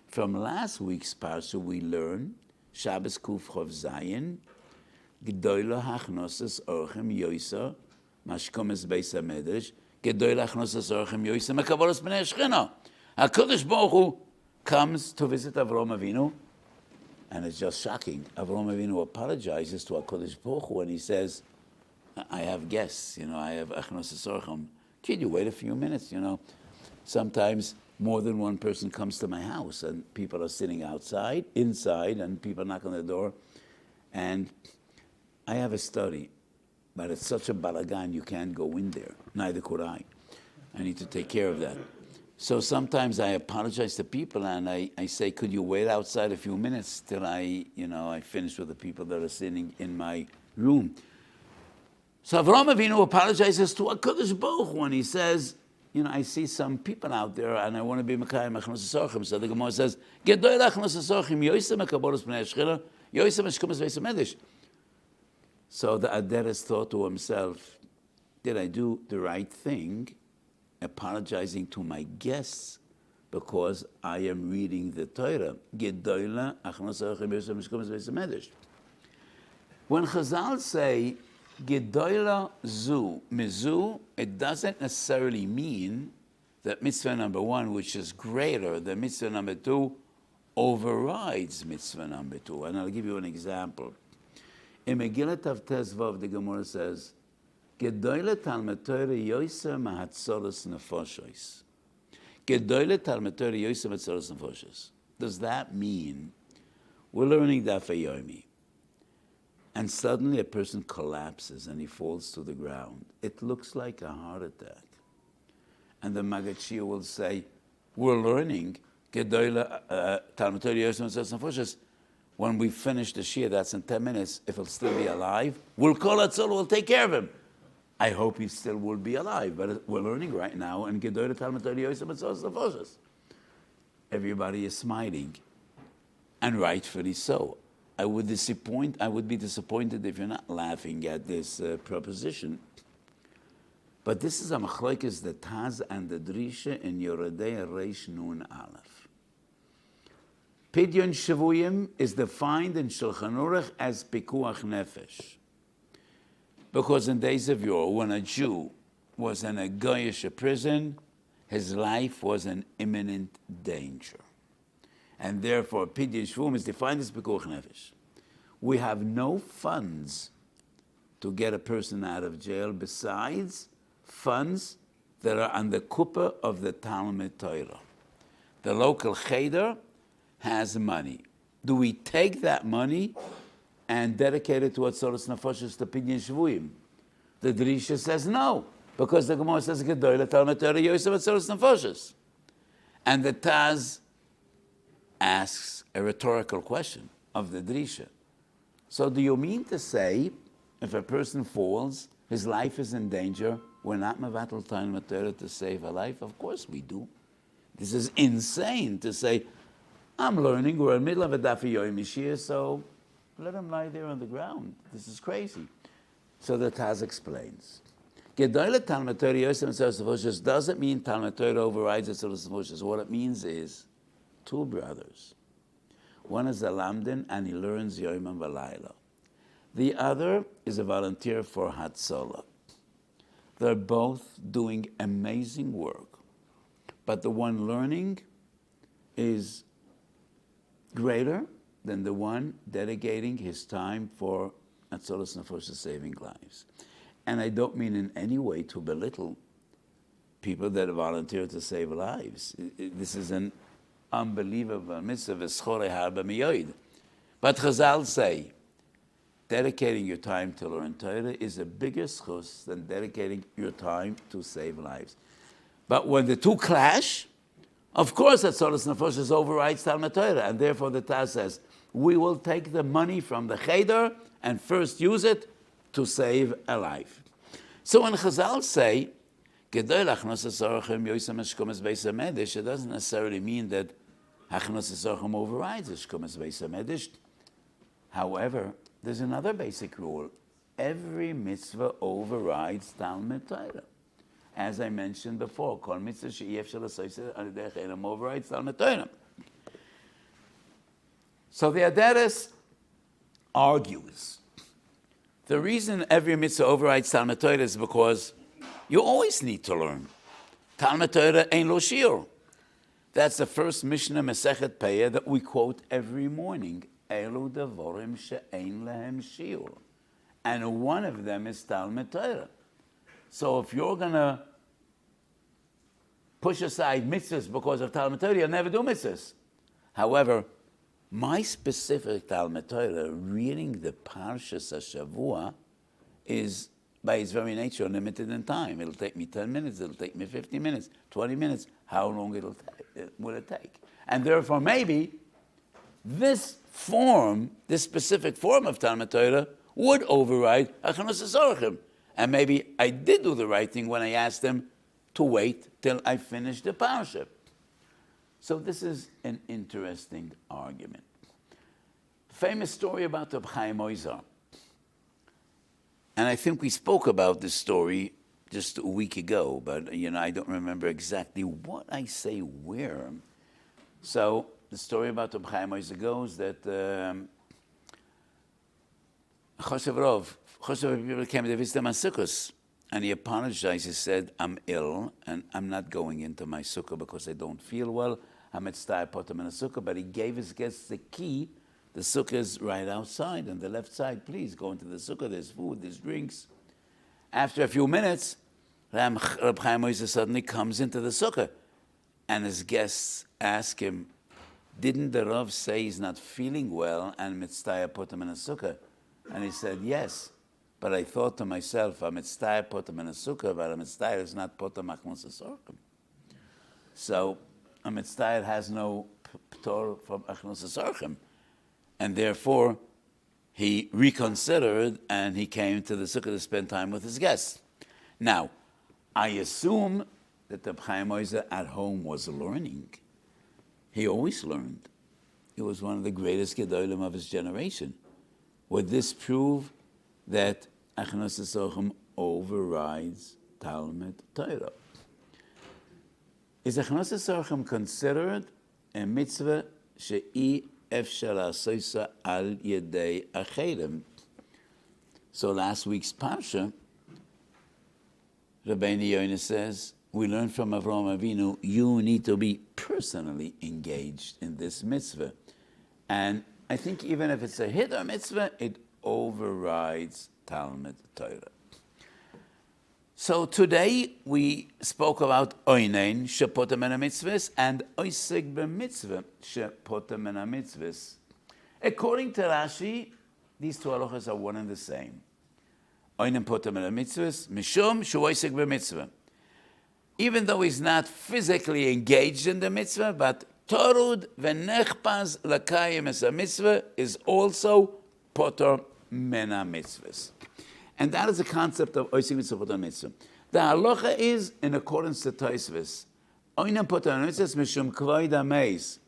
From last week's parsha, we learned Shabbos Kuf Chov Zayin, G'doyla Hachnosas Orchem Yoisa, Mashkomes Beis HaMedrash, G'doyla Hachnosas Orchem Yoisa, Mekabolos B'nei Shechina. HaKadosh Baruch Hu comes to visit Avraham Avinu, and it's just shocking. Avraham Avinu apologizes to HaKadosh Baruch Hu, and he says, I have guests, I have Achnosas Orchem. Can you wait a few minutes, Sometimes more than one person comes to my house, and people are sitting inside, and people knock on the door. And I have a study, but it's such a balagan, you can't go in there. Neither could I. I need to take care of that. So sometimes I apologize to people, and I say, could you wait outside a few minutes till I finish with the people that are sitting in my room. So Avraham Avinu apologizes to HaKadosh Baruch Hu when he says, I see some people out there, and I want to be Mekayim Achnosas Orchem. So the Gemara says, G'doyla Achnosas Orchem Yoisa Mekabolos B'nei Shechina, Yoisa Meshkomes Beis HaMedrash. So the Aderes thought to himself, did I do the right thing, apologizing to my guests because I am reading the Torah? G'doyla Achnosas Orchem Yoisa Meshkomes Beis HaMedrash. When Chazal say, Gedoyla zu, mizu, it doesn't necessarily mean that mitzvah number 1, which is greater than mitzvah number 2, overrides mitzvah number 2. And I'll give you an example. In Megillat Avtes Vav, the Gemara says, Gedoyla Talmud Torah yoisa mahatzolos nefoshes. Gedoyla Talmud Torah yoisa mahatzolos nefoshes. Does that mean we're learning Daf Yomi, and suddenly a person collapses and he falls to the ground? It looks like a heart attack. And the Maggid Shiur will say, we're learning Talmud Torah Yosem Matzos Nefoshes. When we finish the Shiur, that's in 10 minutes, if he'll still be alive, we'll call Atzol, we'll take care of him. I hope he still will be alive, but we're learning right now, and Gedoyla Talmud Torah Yosem Matzos Nefoshes. Everybody is smiling, and rightfully so. I would be disappointed if you're not laughing at this proposition. But this is a machlokes, the Taz and the Drisha in Yoredei Reish Nun Aleph. Pidyon Shavuyim is defined in Shulchan Aruch as Pikuach Nefesh. Because in days of yore, when a Jew was in a Goyish prison, his life was in imminent danger. And therefore, Pidyon Shvum is defined as Pikuach Nefesh. We have no funds to get a person out of jail besides funds that are on the kuppah of the Talmud Torah. The local cheder has money. Do we take that money and dedicate it to Atzoros Nefoshes, to Pidyon Shvuyim? The Drisha says no, because the Gemara says, Gedoyla Talmud Torah Yosef Atzoros Nefoshes. And the Taz asks a rhetorical question of the Drisha. So do you mean to say, if a person falls, his life is in danger, we're not mevatel Talmud Torah to save a life? Of course we do. This is insane to say, I'm learning, we're in the middle of a Daf Yomi Shiur, so let him lie there on the ground. This is crazy. So the Taz explains. Gedoyla Talmud Torah Yosef Matzos Nefoshes doesn't mean Talmud Torah overrides Atzoros Nefoshes. What it means is, two brothers. One is a lamdin and he learns Yom and V'layla. The other is a volunteer for Hatzolah. They're both doing amazing work, but the one learning is greater than the one dedicating his time for Atzolos Nefoshes, saving lives. And I don't mean in any way to belittle people that volunteer to save lives. This is an unbelievable mitzvah, v'schorei harba miyoid. But Chazal say, dedicating your time to learn Torah is a bigger schus than dedicating your time to save lives. But when the two clash, of course Atzolos Nefoshes overrides Talmud Torah, and therefore the Taz says, we will take the money from the cheder and first use it to save a life. So when Chazal say, Gedoyla Achnosas Orchem Yoisa Meshkomes Beis HaMedrash, it doesn't necessarily mean that Achnosas Orchem overrides Shkomes Beis HaMedrash. However, there's another basic rule. Every mitzvah overrides Talmud Torah. as I mentioned before, kol mitzvah she'ef shel asoyse al derech einam overrides Talmud Torah. So the Aderes argues the reason every mitzvah overrides Talmud Torah is because you always need to learn. Talmud Torah ein lo shiur. That's the first Mishnah Masechet Peah that we quote every morning. Elu devorim she'ein lehem shiur. And one of them is Talmud Torah. So if you're going to push aside mitzvahs because of Talmud Torah, you'll never do mitzvahs. However, my specific Talmud Torah, reading the Parshas HaShavua, is by its very nature limited in time. It'll take me 10 minutes, it'll take me 15 minutes, 20 minutes. How long will it take? And therefore, maybe this specific form of Talmud Torah would override Achanos HaZorchim. And maybe I did do the right thing when I asked them to wait till I finished the parsha. So this is an interesting argument. Famous story about the Chaim Oizar. And I think we spoke about this story just a week ago, but I don't remember exactly what I say where. So the story about the Chaim Oizar goes that Choshev Rov people came to visit him on Sukkos, and he apologized. He said, I'm ill, and I'm not going into my sukkah because I don't feel well. I'm at Potem in a sukkah, but he gave his guests the key. The sukkah is right outside, on the left side. Please go into the sukkah. There's food, there's drinks. After a few minutes, Reb Chaim Oizar suddenly comes into the sukkah, and his guests ask him, didn't the Rav say he's not feeling well and mitzvah Potem in a sukkah? And he said, yes. But I thought to myself, a mitzvah potem in a sukkah, but a mitzvah is not potem achnos esorchim. So a mitzvah has no ptor from achnos esorchim. And therefore, he reconsidered and he came to the sukkah to spend time with his guests. Now, I assume that the Chaim Oizar at home was learning. He always learned. He was one of the greatest gedolim of his generation. Would this prove that Achnos HaZorchim overrides Talmud Torah? Is Achnos HaZorchim considered a mitzvah she'i efshar la'asosa al yedei acherim? So last week's parsha, Rabbeinu Yonah says, we learn from Avraham Avinu, you need to be personally engaged in this mitzvah. And I think even if it's a hiddur mitzvah, it overrides Talmud Torah. So today we spoke about Onen, shepotem en mitzvahs, and Osek b'mitzvah, shepotem en mitzvahs. According to Rashi, these two halachas are one and the same. Onen potem en mitzvahs, mishum shu Osek b'mitzvah. Even though he's not physically engaged in the mitzvah, but Torud v'nechpaz l'kayim es a mitzvah is also poter mena mitzvahs. And that is the concept of Osek mitzvah poter mitzvah. The halacha is in accordance to Tosfos. Oinen poter mitzvahs mishum kvoid hameis.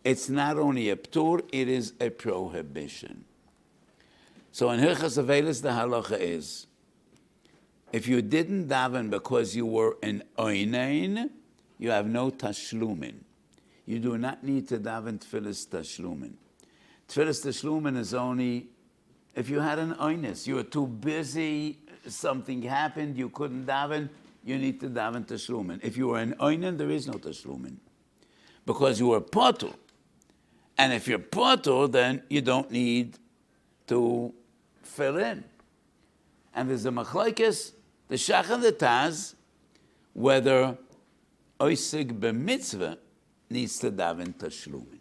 It's not only a ptur, it is a prohibition. So in Hilchas Avelis, the halacha is, if you didn't daven because you were in oinen, you have no tashlumin. You do not need to daven tfilis tashlumin. Tfilis tashlumin is only if you had an oinus. You were too busy, something happened, you couldn't daven, you need to daven tashlumin. If you were in oinen, there is no tashlumin. Because you were potur. And if you're potur, then you don't need to fill in. And there's a machlokes, the Shach and the Taz, whether Osek b'mitzvah needs to daven tashlumin.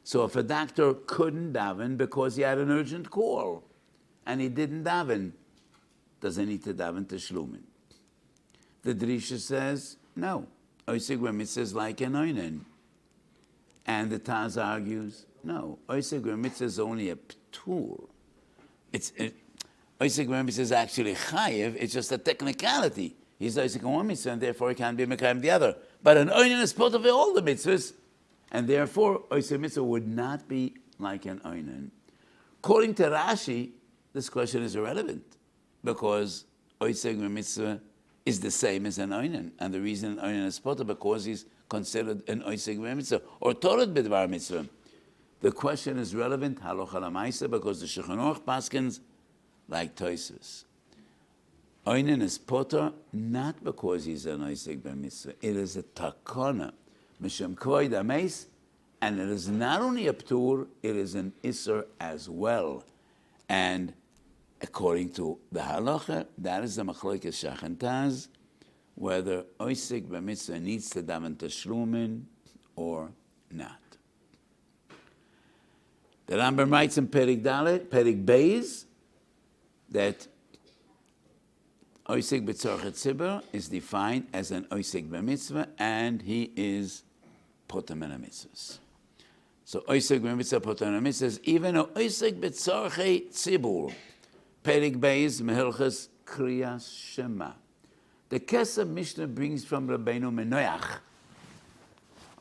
So if a doctor couldn't daven because he had an urgent call and he didn't daven, does he need to daven tashlumin? The Drisha says, no. Osek b'mitzvah is like an oinen. And the Taz argues, no. Osek b'mitzvah is only a ptur. Osek b'mitzvah is actually chayiv, it's just a technicality. He's Osek one mitzvah, and therefore he can't be mekayim the other. But an oinen is part of all the mitzvahs, and therefore Osek mitzvah would not be like an oinen. According to Rashi, this question is irrelevant, because Osek mitzvah is the same as an Onen. And the reason an Onen is potter because he's considered an Osek b'mitzvah or Torah b'dvar mitzvah. The question is relevant, halacha l'maisa, because the Shulchan Aruch paskins like Tosfos. Onen is potter not because he's an Osek b'mitzvah. It is a takana, mishem kvoid ameis, and it is not only a ptur, it is an isser as well. And according to the halacha, that is the machlokes Shach and Taz, whether Osek b'mitzvah needs to daven tashlumin or not. The Rambam writes in Perik Beis that Osek b'tzorchet tzibur is defined as an Osek b'mitzvah, and he is poter min mitzvahs. So Osek b'mitzvah poter min mitzvahs, even a Osek b'tzorchet tzibur. Perik Beis Mehilchas Kriyas Shema. The Kesef Mishnah brings from Rabbeinu Menoach.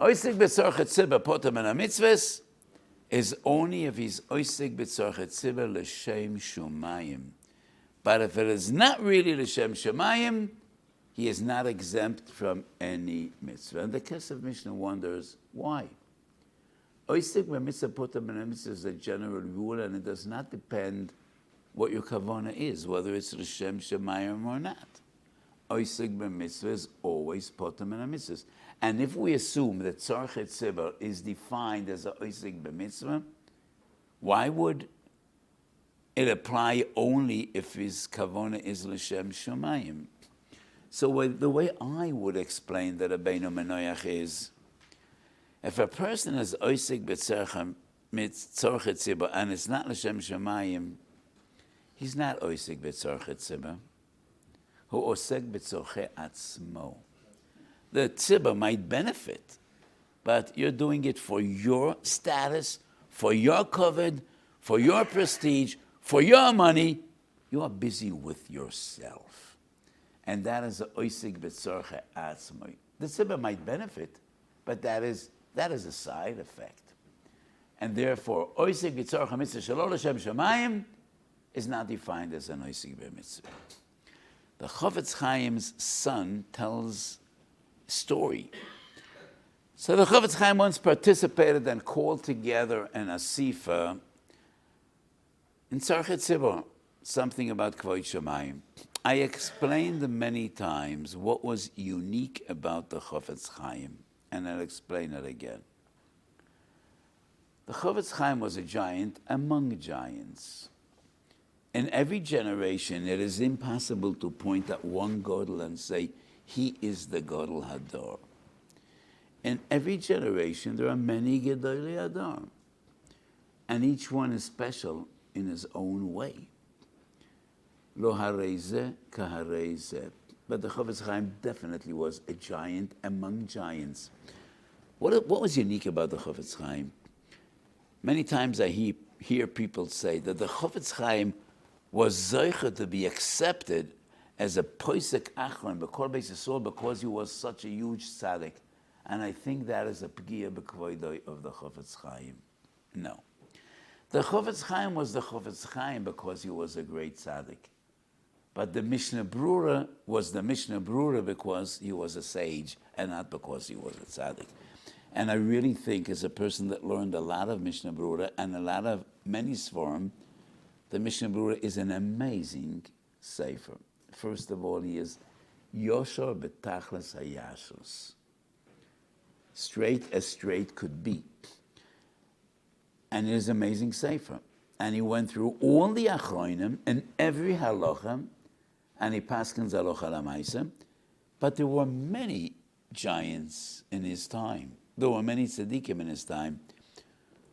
Osek b'tzorchet tzibur poter min mitzvahs is only if he's Osek b'tzorchet tzibur l'shem shumayim. But if it is not really l'shem shumayim, he is not exempt from any mitzvah. And the Kesef Mishnah wonders why. Osek b'mitzvah poter min mitzvah is a general rule, and it does not depend what your kavanah is, whether it's l'shem shumayim or not. Osek b'mitzvah is always poter min mitzvahs. And if we assume that tzorchet tzibur is defined as a Osek b'mitzvah, why would it apply only if his kavanah is l'shem shumayim? So the way I would explain that Rabbeinu Menoach is, if a person is Osek b'tzorchet tzibur and it's not l'shem shumayim, he's not Osek b'tzorchet tzibur. Hu osek b'tzorchet atzmo. The tzibur might benefit, but you're doing it for your status, for your covet, for your prestige, for your money. You are busy with yourself. And that is a osek b'tzorchet atzmo. The tzibur might benefit, but that is a side effect. And therefore, osek b'tzorchet mitzvah shelo l'shem shamayim is not defined as an osek b'mitzvah. The Chofetz Chaim's son tells story. So the Chofetz Chaim once participated and called together an asifa in Tzorchet Tzibur, something about Kvod Shamayim. I explained many times what was unique about the Chofetz Chaim, and I'll explain it again. The Chofetz Chaim was a giant among giants. In every generation, it is impossible to point at one Godel and say, he is the Godel Hador. In every generation, there are many Gedolei Hador. And each one is special in his own way. Lo hareze kahareze. But the Chofetz Chaim definitely was a giant among giants. What was unique about the Chofetz Chaim? Many times I hear people say that the Chofetz Chaim was zeicha to be accepted as a poisek achron because he was such a huge tzaddik. And I think that is a p'giya b'kvoidoi of the Chofetz Chaim. No. The Chofetz Chaim was the Chofetz Chaim because he was a great tzaddik. But the Mishnah Brura was the Mishnah Brura because he was a sage and not because he was a tzaddik. And I really think as a person that learned a lot of Mishnah Brura and a lot of many Sforim, the Mishnah Brura is an amazing sefer. First of all, he is Yoshor B'tachlis Hayashus. Straight as straight could be. And it is an amazing sefer. And he went through all the achronim and every halacha, and he paskins halacha l'maisa. But there were many giants in his time. There were many tzaddikim in his time.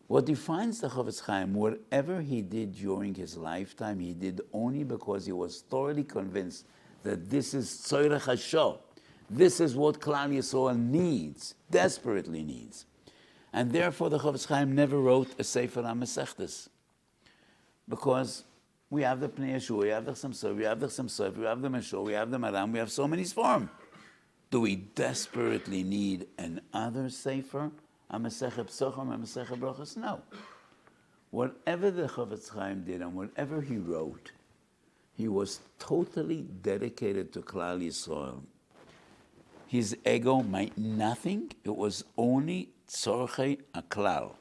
What defines the Chofetz Chaim, whatever he did during his lifetime, he did only because he was thoroughly convinced that this is Tzorech Hasho. This is what Klal Yisrael needs, desperately needs. And therefore the Chofetz Chaim never wrote a Sefer HaMesechtes. Because we have the Pnei Yeshua, we have the Samsov, we have the Samsov, we have the Meshor, we have the Maram, we have so many Sforim. Do we desperately need another Sefer? A Masechet Psochim, a Masechet Brachos? No. Whatever the Chofetz Chaim did and whatever he wrote He was totally dedicated to Klal Yisrael. His ego meant nothing. It was only tzorchei aklal.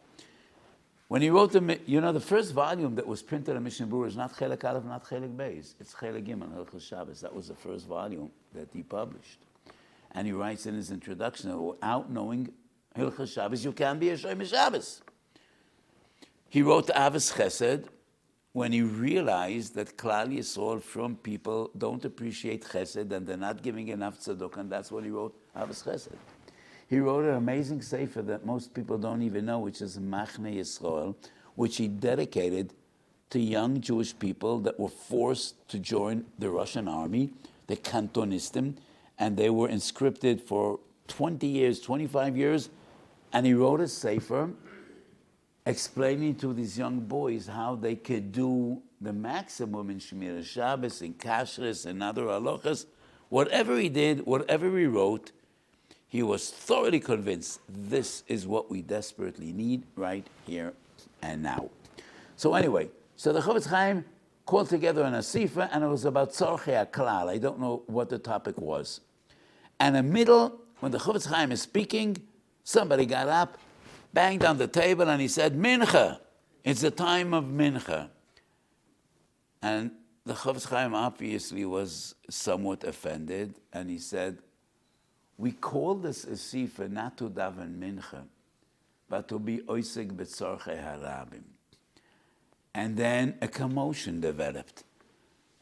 When he wrote the first volume that was printed in Mishnah Berurah is not Chelik Aleph, not Chelik Beis. It's Chelik Gimel, Hilchos Shabbos. That was the first volume that he published. And he writes in his introduction that without knowing Hilchos Shabbos, you can't be a Shomer Shabbos. He wrote Avos Chesed when he realized that Klal Yisrael from people don't appreciate Chesed and they're not giving enough tzeduk, and that's what he wrote Avos Chesed. He wrote an amazing sefer that most people don't even know, which is Machne Yisrael, which he dedicated to young Jewish people that were forced to join the Russian army, the Kantonistim, and they were inscripted for 20 years, 25 years, and he wrote a sefer explaining to these young boys how they could do the maximum in Shmir Shabbos, in Kashrus, and other halachas. Whatever he did, whatever he wrote, he was thoroughly convinced this is what we desperately need right here and now. So anyway, so the Chofetz Chaim called together an asifa, and it was about tzorchei aklal. I don't know what the topic was. And in the middle, when the Chofetz Chaim is speaking, somebody got up, banged on the table, and he said, Mincha, it's the time of Mincha. And the Chofetz Chaim obviously was somewhat offended, and he said, we call this asifa not to daven Mincha, but to be oisig b'tzorchei harabim. And then a commotion developed.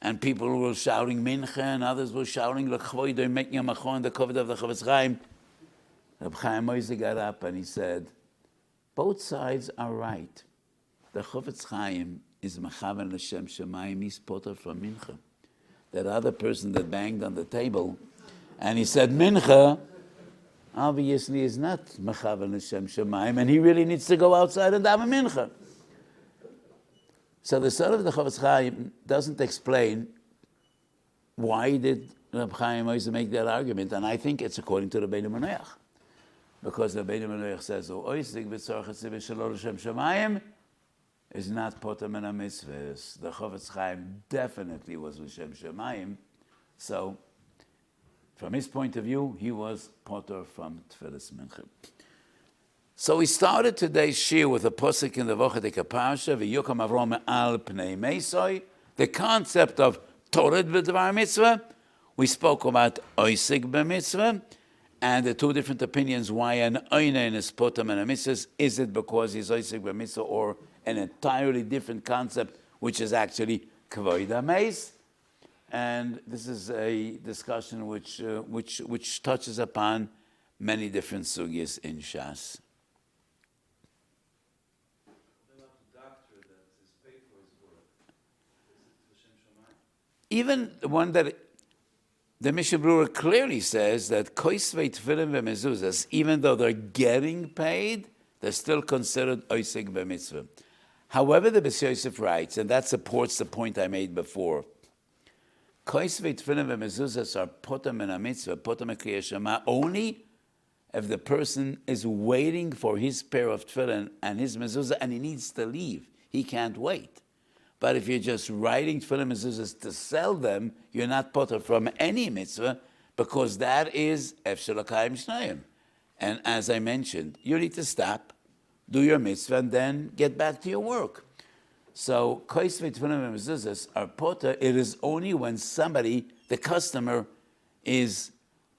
And people were shouting Mincha, and others were shouting L'chvoido, making a machon, the covet of the Chofetz Chaim. Reb Chaim Oizer got up and he said, both sides are right. The Chofetz Chaim is mechaven l'shem shemayim, he's potter from Mincha. That other person that banged on the table, and he said Mincha, obviously is not mechaven l'shem shemayim, and he really needs to go outside and daven Mincha. So the son of the Chofetz Chaim doesn't explain why did Reb Chaim Oizer make that argument, and I think it's according to the Rabbeinu Manoach. Because the Rabbeinu Manoach says, oisig b'tzorchei tzibur shelo l'shem shemayim is not poter min ha-mitzvahs. The Chofetz Chaim definitely was l'shem shemayim. So, from his point of view, he was poter from Tfilas Mincha. So we started today's shiur with a posuk in the Vochadik Parsha, v'yukam Avrom al pnei meisoi, the concept of Torah b'dvar mitzvah. We spoke about oisig b'mitzvah, and the two different opinions why an Onen is poter min ha-mitzvahs. Is it because he's oisig b'mitzvah, or an entirely different concept, which is actually kvoid ha-meis? And this is a discussion which touches upon many different sugyas in Shas. Even the one that the Mishnah Berurah clearly says that koisvei tefillin v'mezuzas, even though they're getting paid, they're still considered oisig b'mitzvah. However, the Beis Yosef writes, and that supports the point I made before, koisvei tefillin v'mezuzas are poter min ha-mitzvah, poter mekriyas Shema, only if the person is waiting for his pair of tefillin and his mezuzah, and he needs to leave. He can't wait. But if you're just writing tefillin mezuzahs to sell them, you're not potter from any mitzvah, because that is efshel l'kayim shnayim. And as I mentioned, you need to stop, do your mitzvah, and then get back to your work. So koisvei tefillin mezuzahs are potter. It is only when somebody, the customer, is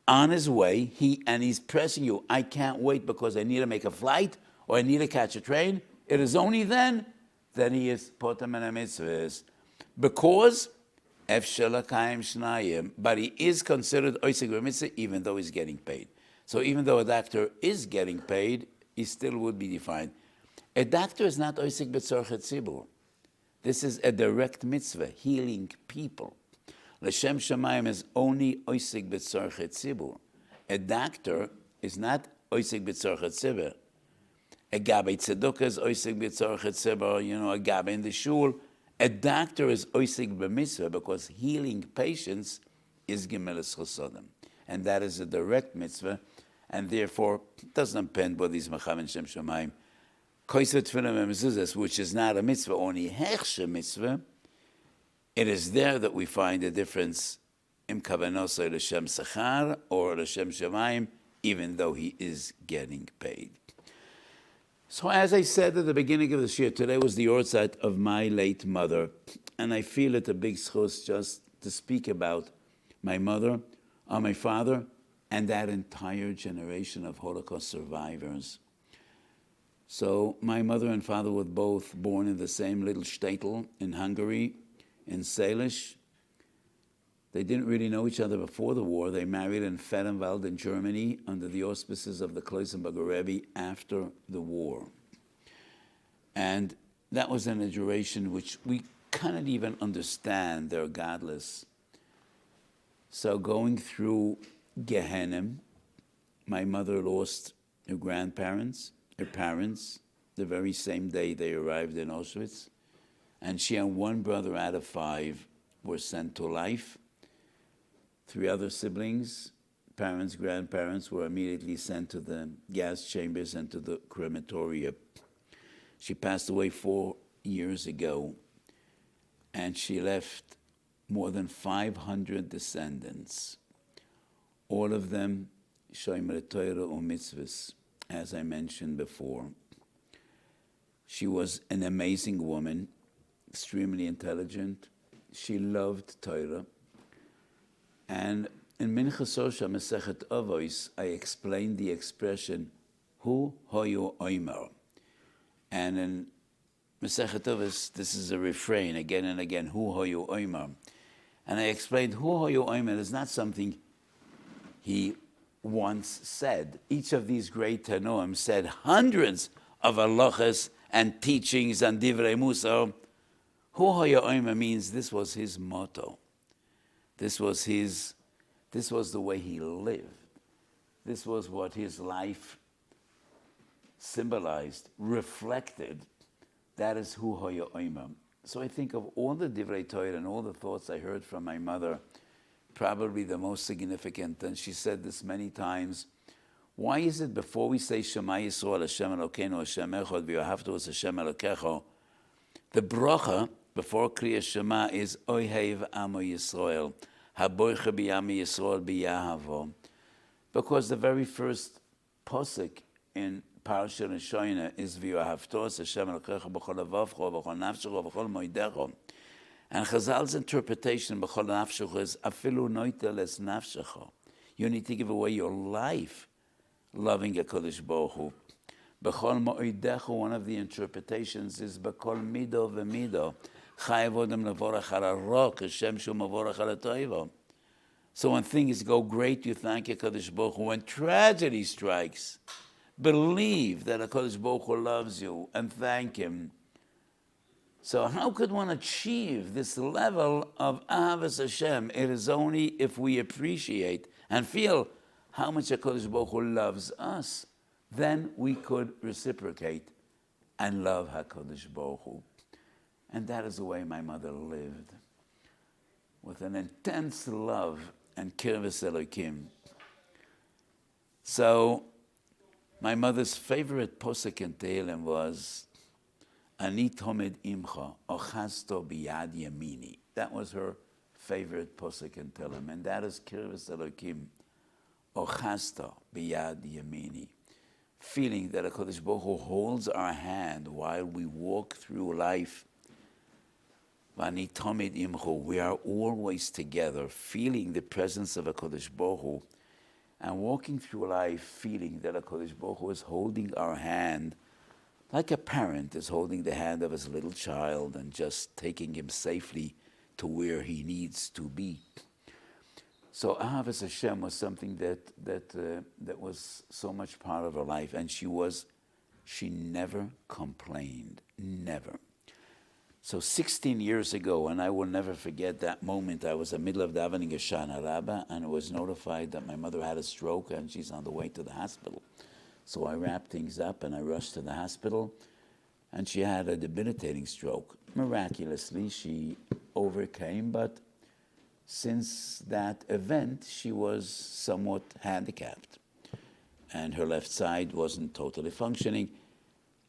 on his way, he's pressing you, I can't wait because I need to make a flight or I need to catch a train. It is only then he is poter min ha-mitzvahs, because efshel l'kayim shnayim, but he is considered oisig b'mitzvah even though he's getting paid. So even though a doctor is getting paid, he still would be defined. A doctor is not oisig b'tzorchei tzibur. This is a direct mitzvah, healing people. L'shem shemayim is only oisig b'tzorchei tzibur. A doctor is not oisig b'tzorchei tzibur. A gabbai tzedukah is oisig b'tzorchei tzibur, a gabbai in the shul. A doctor is oisig b'mitzvah because healing patients is gemeles chosodim. And that is a direct mitzvah, and therefore it doesn't depend whether he's mechaven shem shemayim. Koisvei tefillin v'mezuzas, which is not a mitzvah, only hechshe mitzvah, It is there that we find the difference im kavanosai l'shem sechar or l'shem shamayim, even though he is getting paid. So as I said at the beginning of this year, today was the yortzeit of my late mother, and I feel it a big schus just to speak about my mother, or my father, and that entire generation of Holocaust survivors. So my mother and father were both born in the same little shtetl in Hungary, in Salish. They didn't really know each other before the war. They married in Fettenwald in Germany under the auspices of the Kloisenberger Rebbe after the war. And that was in a duration which we cannot even understand. They're godless. So going through Gehenna, my mother lost her grandparents, her parents, the very same day they arrived in Auschwitz. And she and one brother out of 5 were sent to life. 3 other siblings, parents, grandparents, were immediately sent to the gas chambers and to the crematorium. She passed away 4 years ago, and she left more than 500 descendants, all of them shomer Torah or mitzvahs, as I mentioned before. She was an amazing woman, extremely intelligent. She loved Torah. And in Minchas Osha Masechet Avos, I explained the expression, Hu hoyu oimer. And in Masechet Avos, this is a refrain again and again, Hu hoyu oimer. And I explained, Hu hoyu oimer is not something he once said. Each of these great Tanoim said hundreds of halachas and teachings and divrei musar. Hu hoyu oimer means this was his motto. This was the way he lived. This was what his life symbolized, reflected. That is hu hoya oimam. So I think of all the divrei Torah and all the thoughts I heard from my mother, probably the most significant, and she said this many times, why is it before we say Shema Yisrael Hashem Elokeinu Hashem Echad V'Yohavtu Hashem Elokecho, the bracha before Kriya Shema is Ohev Amo Yisrael, Haboicha B'Yami Yisrael B'Yahavo. Because the very first posuk in Parashat Shoyna is V'Yohavtu Hashem Elokecho B'Chol Avavcho B'Chol Nafshecho B'Chol Moedecho. And Chazal's interpretation B'Chol Nafshecho is Afilu Noitel Es Nafshecho. You need to give away your life loving a Kodesh Baruch Hu. B'Chol Moedecho, one of the interpretations is B'Kol Mido V'Mido. So when things go great, you thank HaKadosh Baruch Hu. When tragedy strikes, believe that HaKadosh Baruch Hu loves you and thank Him. So how could one achieve this level of Ahavas Hashem? It is only if we appreciate and feel how much HaKadosh Baruch Hu loves us, then we could reciprocate and love HaKadosh Baruch Hu. And that is the way my mother lived, with an intense love and kirvas Elokim. So, my mother's favorite posuk in Tehillim was, Ani tomed imcha, ochasto biyad yamini. That was her favorite posuk in Tehillim, and that is kirvas Elokim, ochasto biyad yamini. Feeling that HaKadosh Baruch Hu holds our hand while we walk through life. We are always together, feeling the presence of HaKadosh Baruch Hu, and walking through life feeling that HaKadosh Baruch Hu is holding our hand, like a parent is holding the hand of his little child and just taking him safely to where he needs to be. So Ahavas Hashem was something that was so much part of her life, and she never complained, never. So 16 years ago, and I will never forget that moment, I was in the middle of davening a Shana Rabbah, and I was notified that my mother had a stroke and she's on the way to the hospital. So I wrapped things up and I rushed to the hospital, and she had a debilitating stroke. Miraculously, she overcame, but since that event, she was somewhat handicapped, and her left side wasn't totally functioning.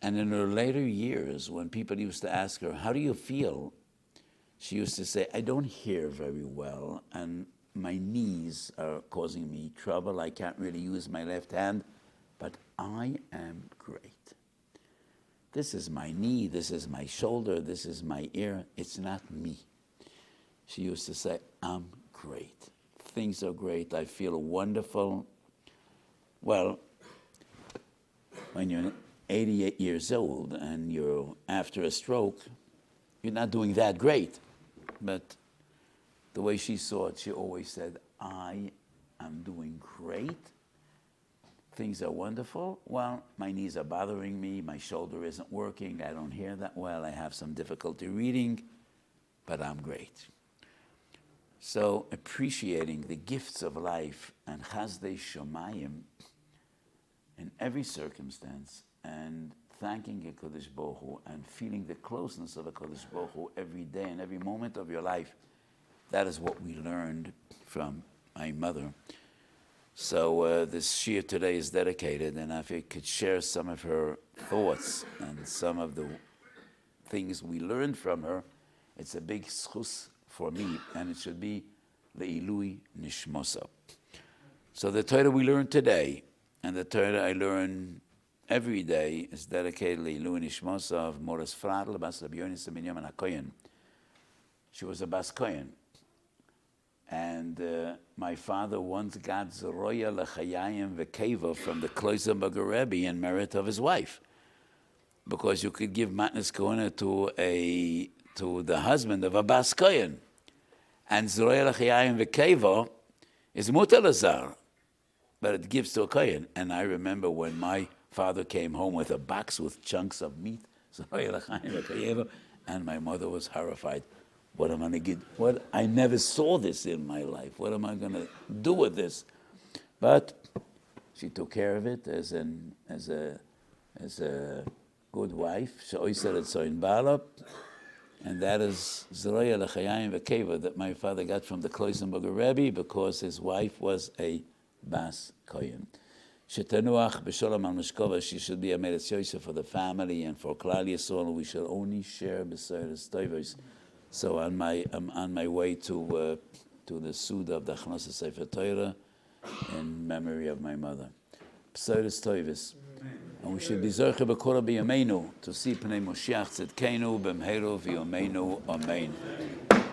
And in her later years, when people used to ask her, how do you feel? She used to say, I don't hear very well, and my knees are causing me trouble. I can't really use my left hand, but I am great. This is my knee, this is my shoulder, this is my ear. It's not me. She used to say, I'm great. Things are great. I feel wonderful. Well, when you're 88 years old and you're after a stroke, you're not doing that great. But the way she saw it, she always said, I am doing great. Things are wonderful. Well, my knees are bothering me. My shoulder isn't working. I don't hear that well. I have some difficulty reading, but I'm great. So appreciating the gifts of life and Chazdei Shomayim in every circumstance, and thanking HaKadosh Baruch Hu and feeling the closeness of HaKadosh Baruch Hu every day and every moment of your life, that is what we learned from my mother. So this Shiur today is dedicated, and if I could share some of her thoughts and some of the things we learned from her, it's a big schus for me, and it should be Le'ilui Nishmosa. So the Torah we learned today, and the Torah I learn every day, is dedicated Le'ilui Nishmosa of Moras Fradl, Bas Rabbi Yonis Binyamin HaKoyen. She was a Bas Kohen. And my father once got Zeroya L'Chayayim V'Keva from the Kloisenberger Rebbe in merit of his wife. Because you could give Matnas Kohana to the husband of a Bas Kohen. And Zeroya L'Chayayim V'Keva is Mutar Lazar, but it gives to a Kohen. And I remember when my father came home with a box with chunks of meat, Zeroya L'Chayayim V'Keva, and my mother was horrified. What am I going to get? I never saw this in my life. What am I going to do with this? But she took care of it as a good wife. And that is Zeroya L'Chayayim V'Keva that my father got from the Kloisenberger Rebbe because his wife was a Bas Kohen. Shetenuach b'sholom al mishkova. She should be a Meretz Yosef for the family and for Klal Yisrael. We should only share b'soyres tovos. So I'm on my way to the Suda of the Achnos Sefer Torah in memory of my mother. B'soyres tovos. And we should be zorche b'kora b'yameinu to see pnei Moshiach tzedkeinu b'mheru v'yameinu. Amen.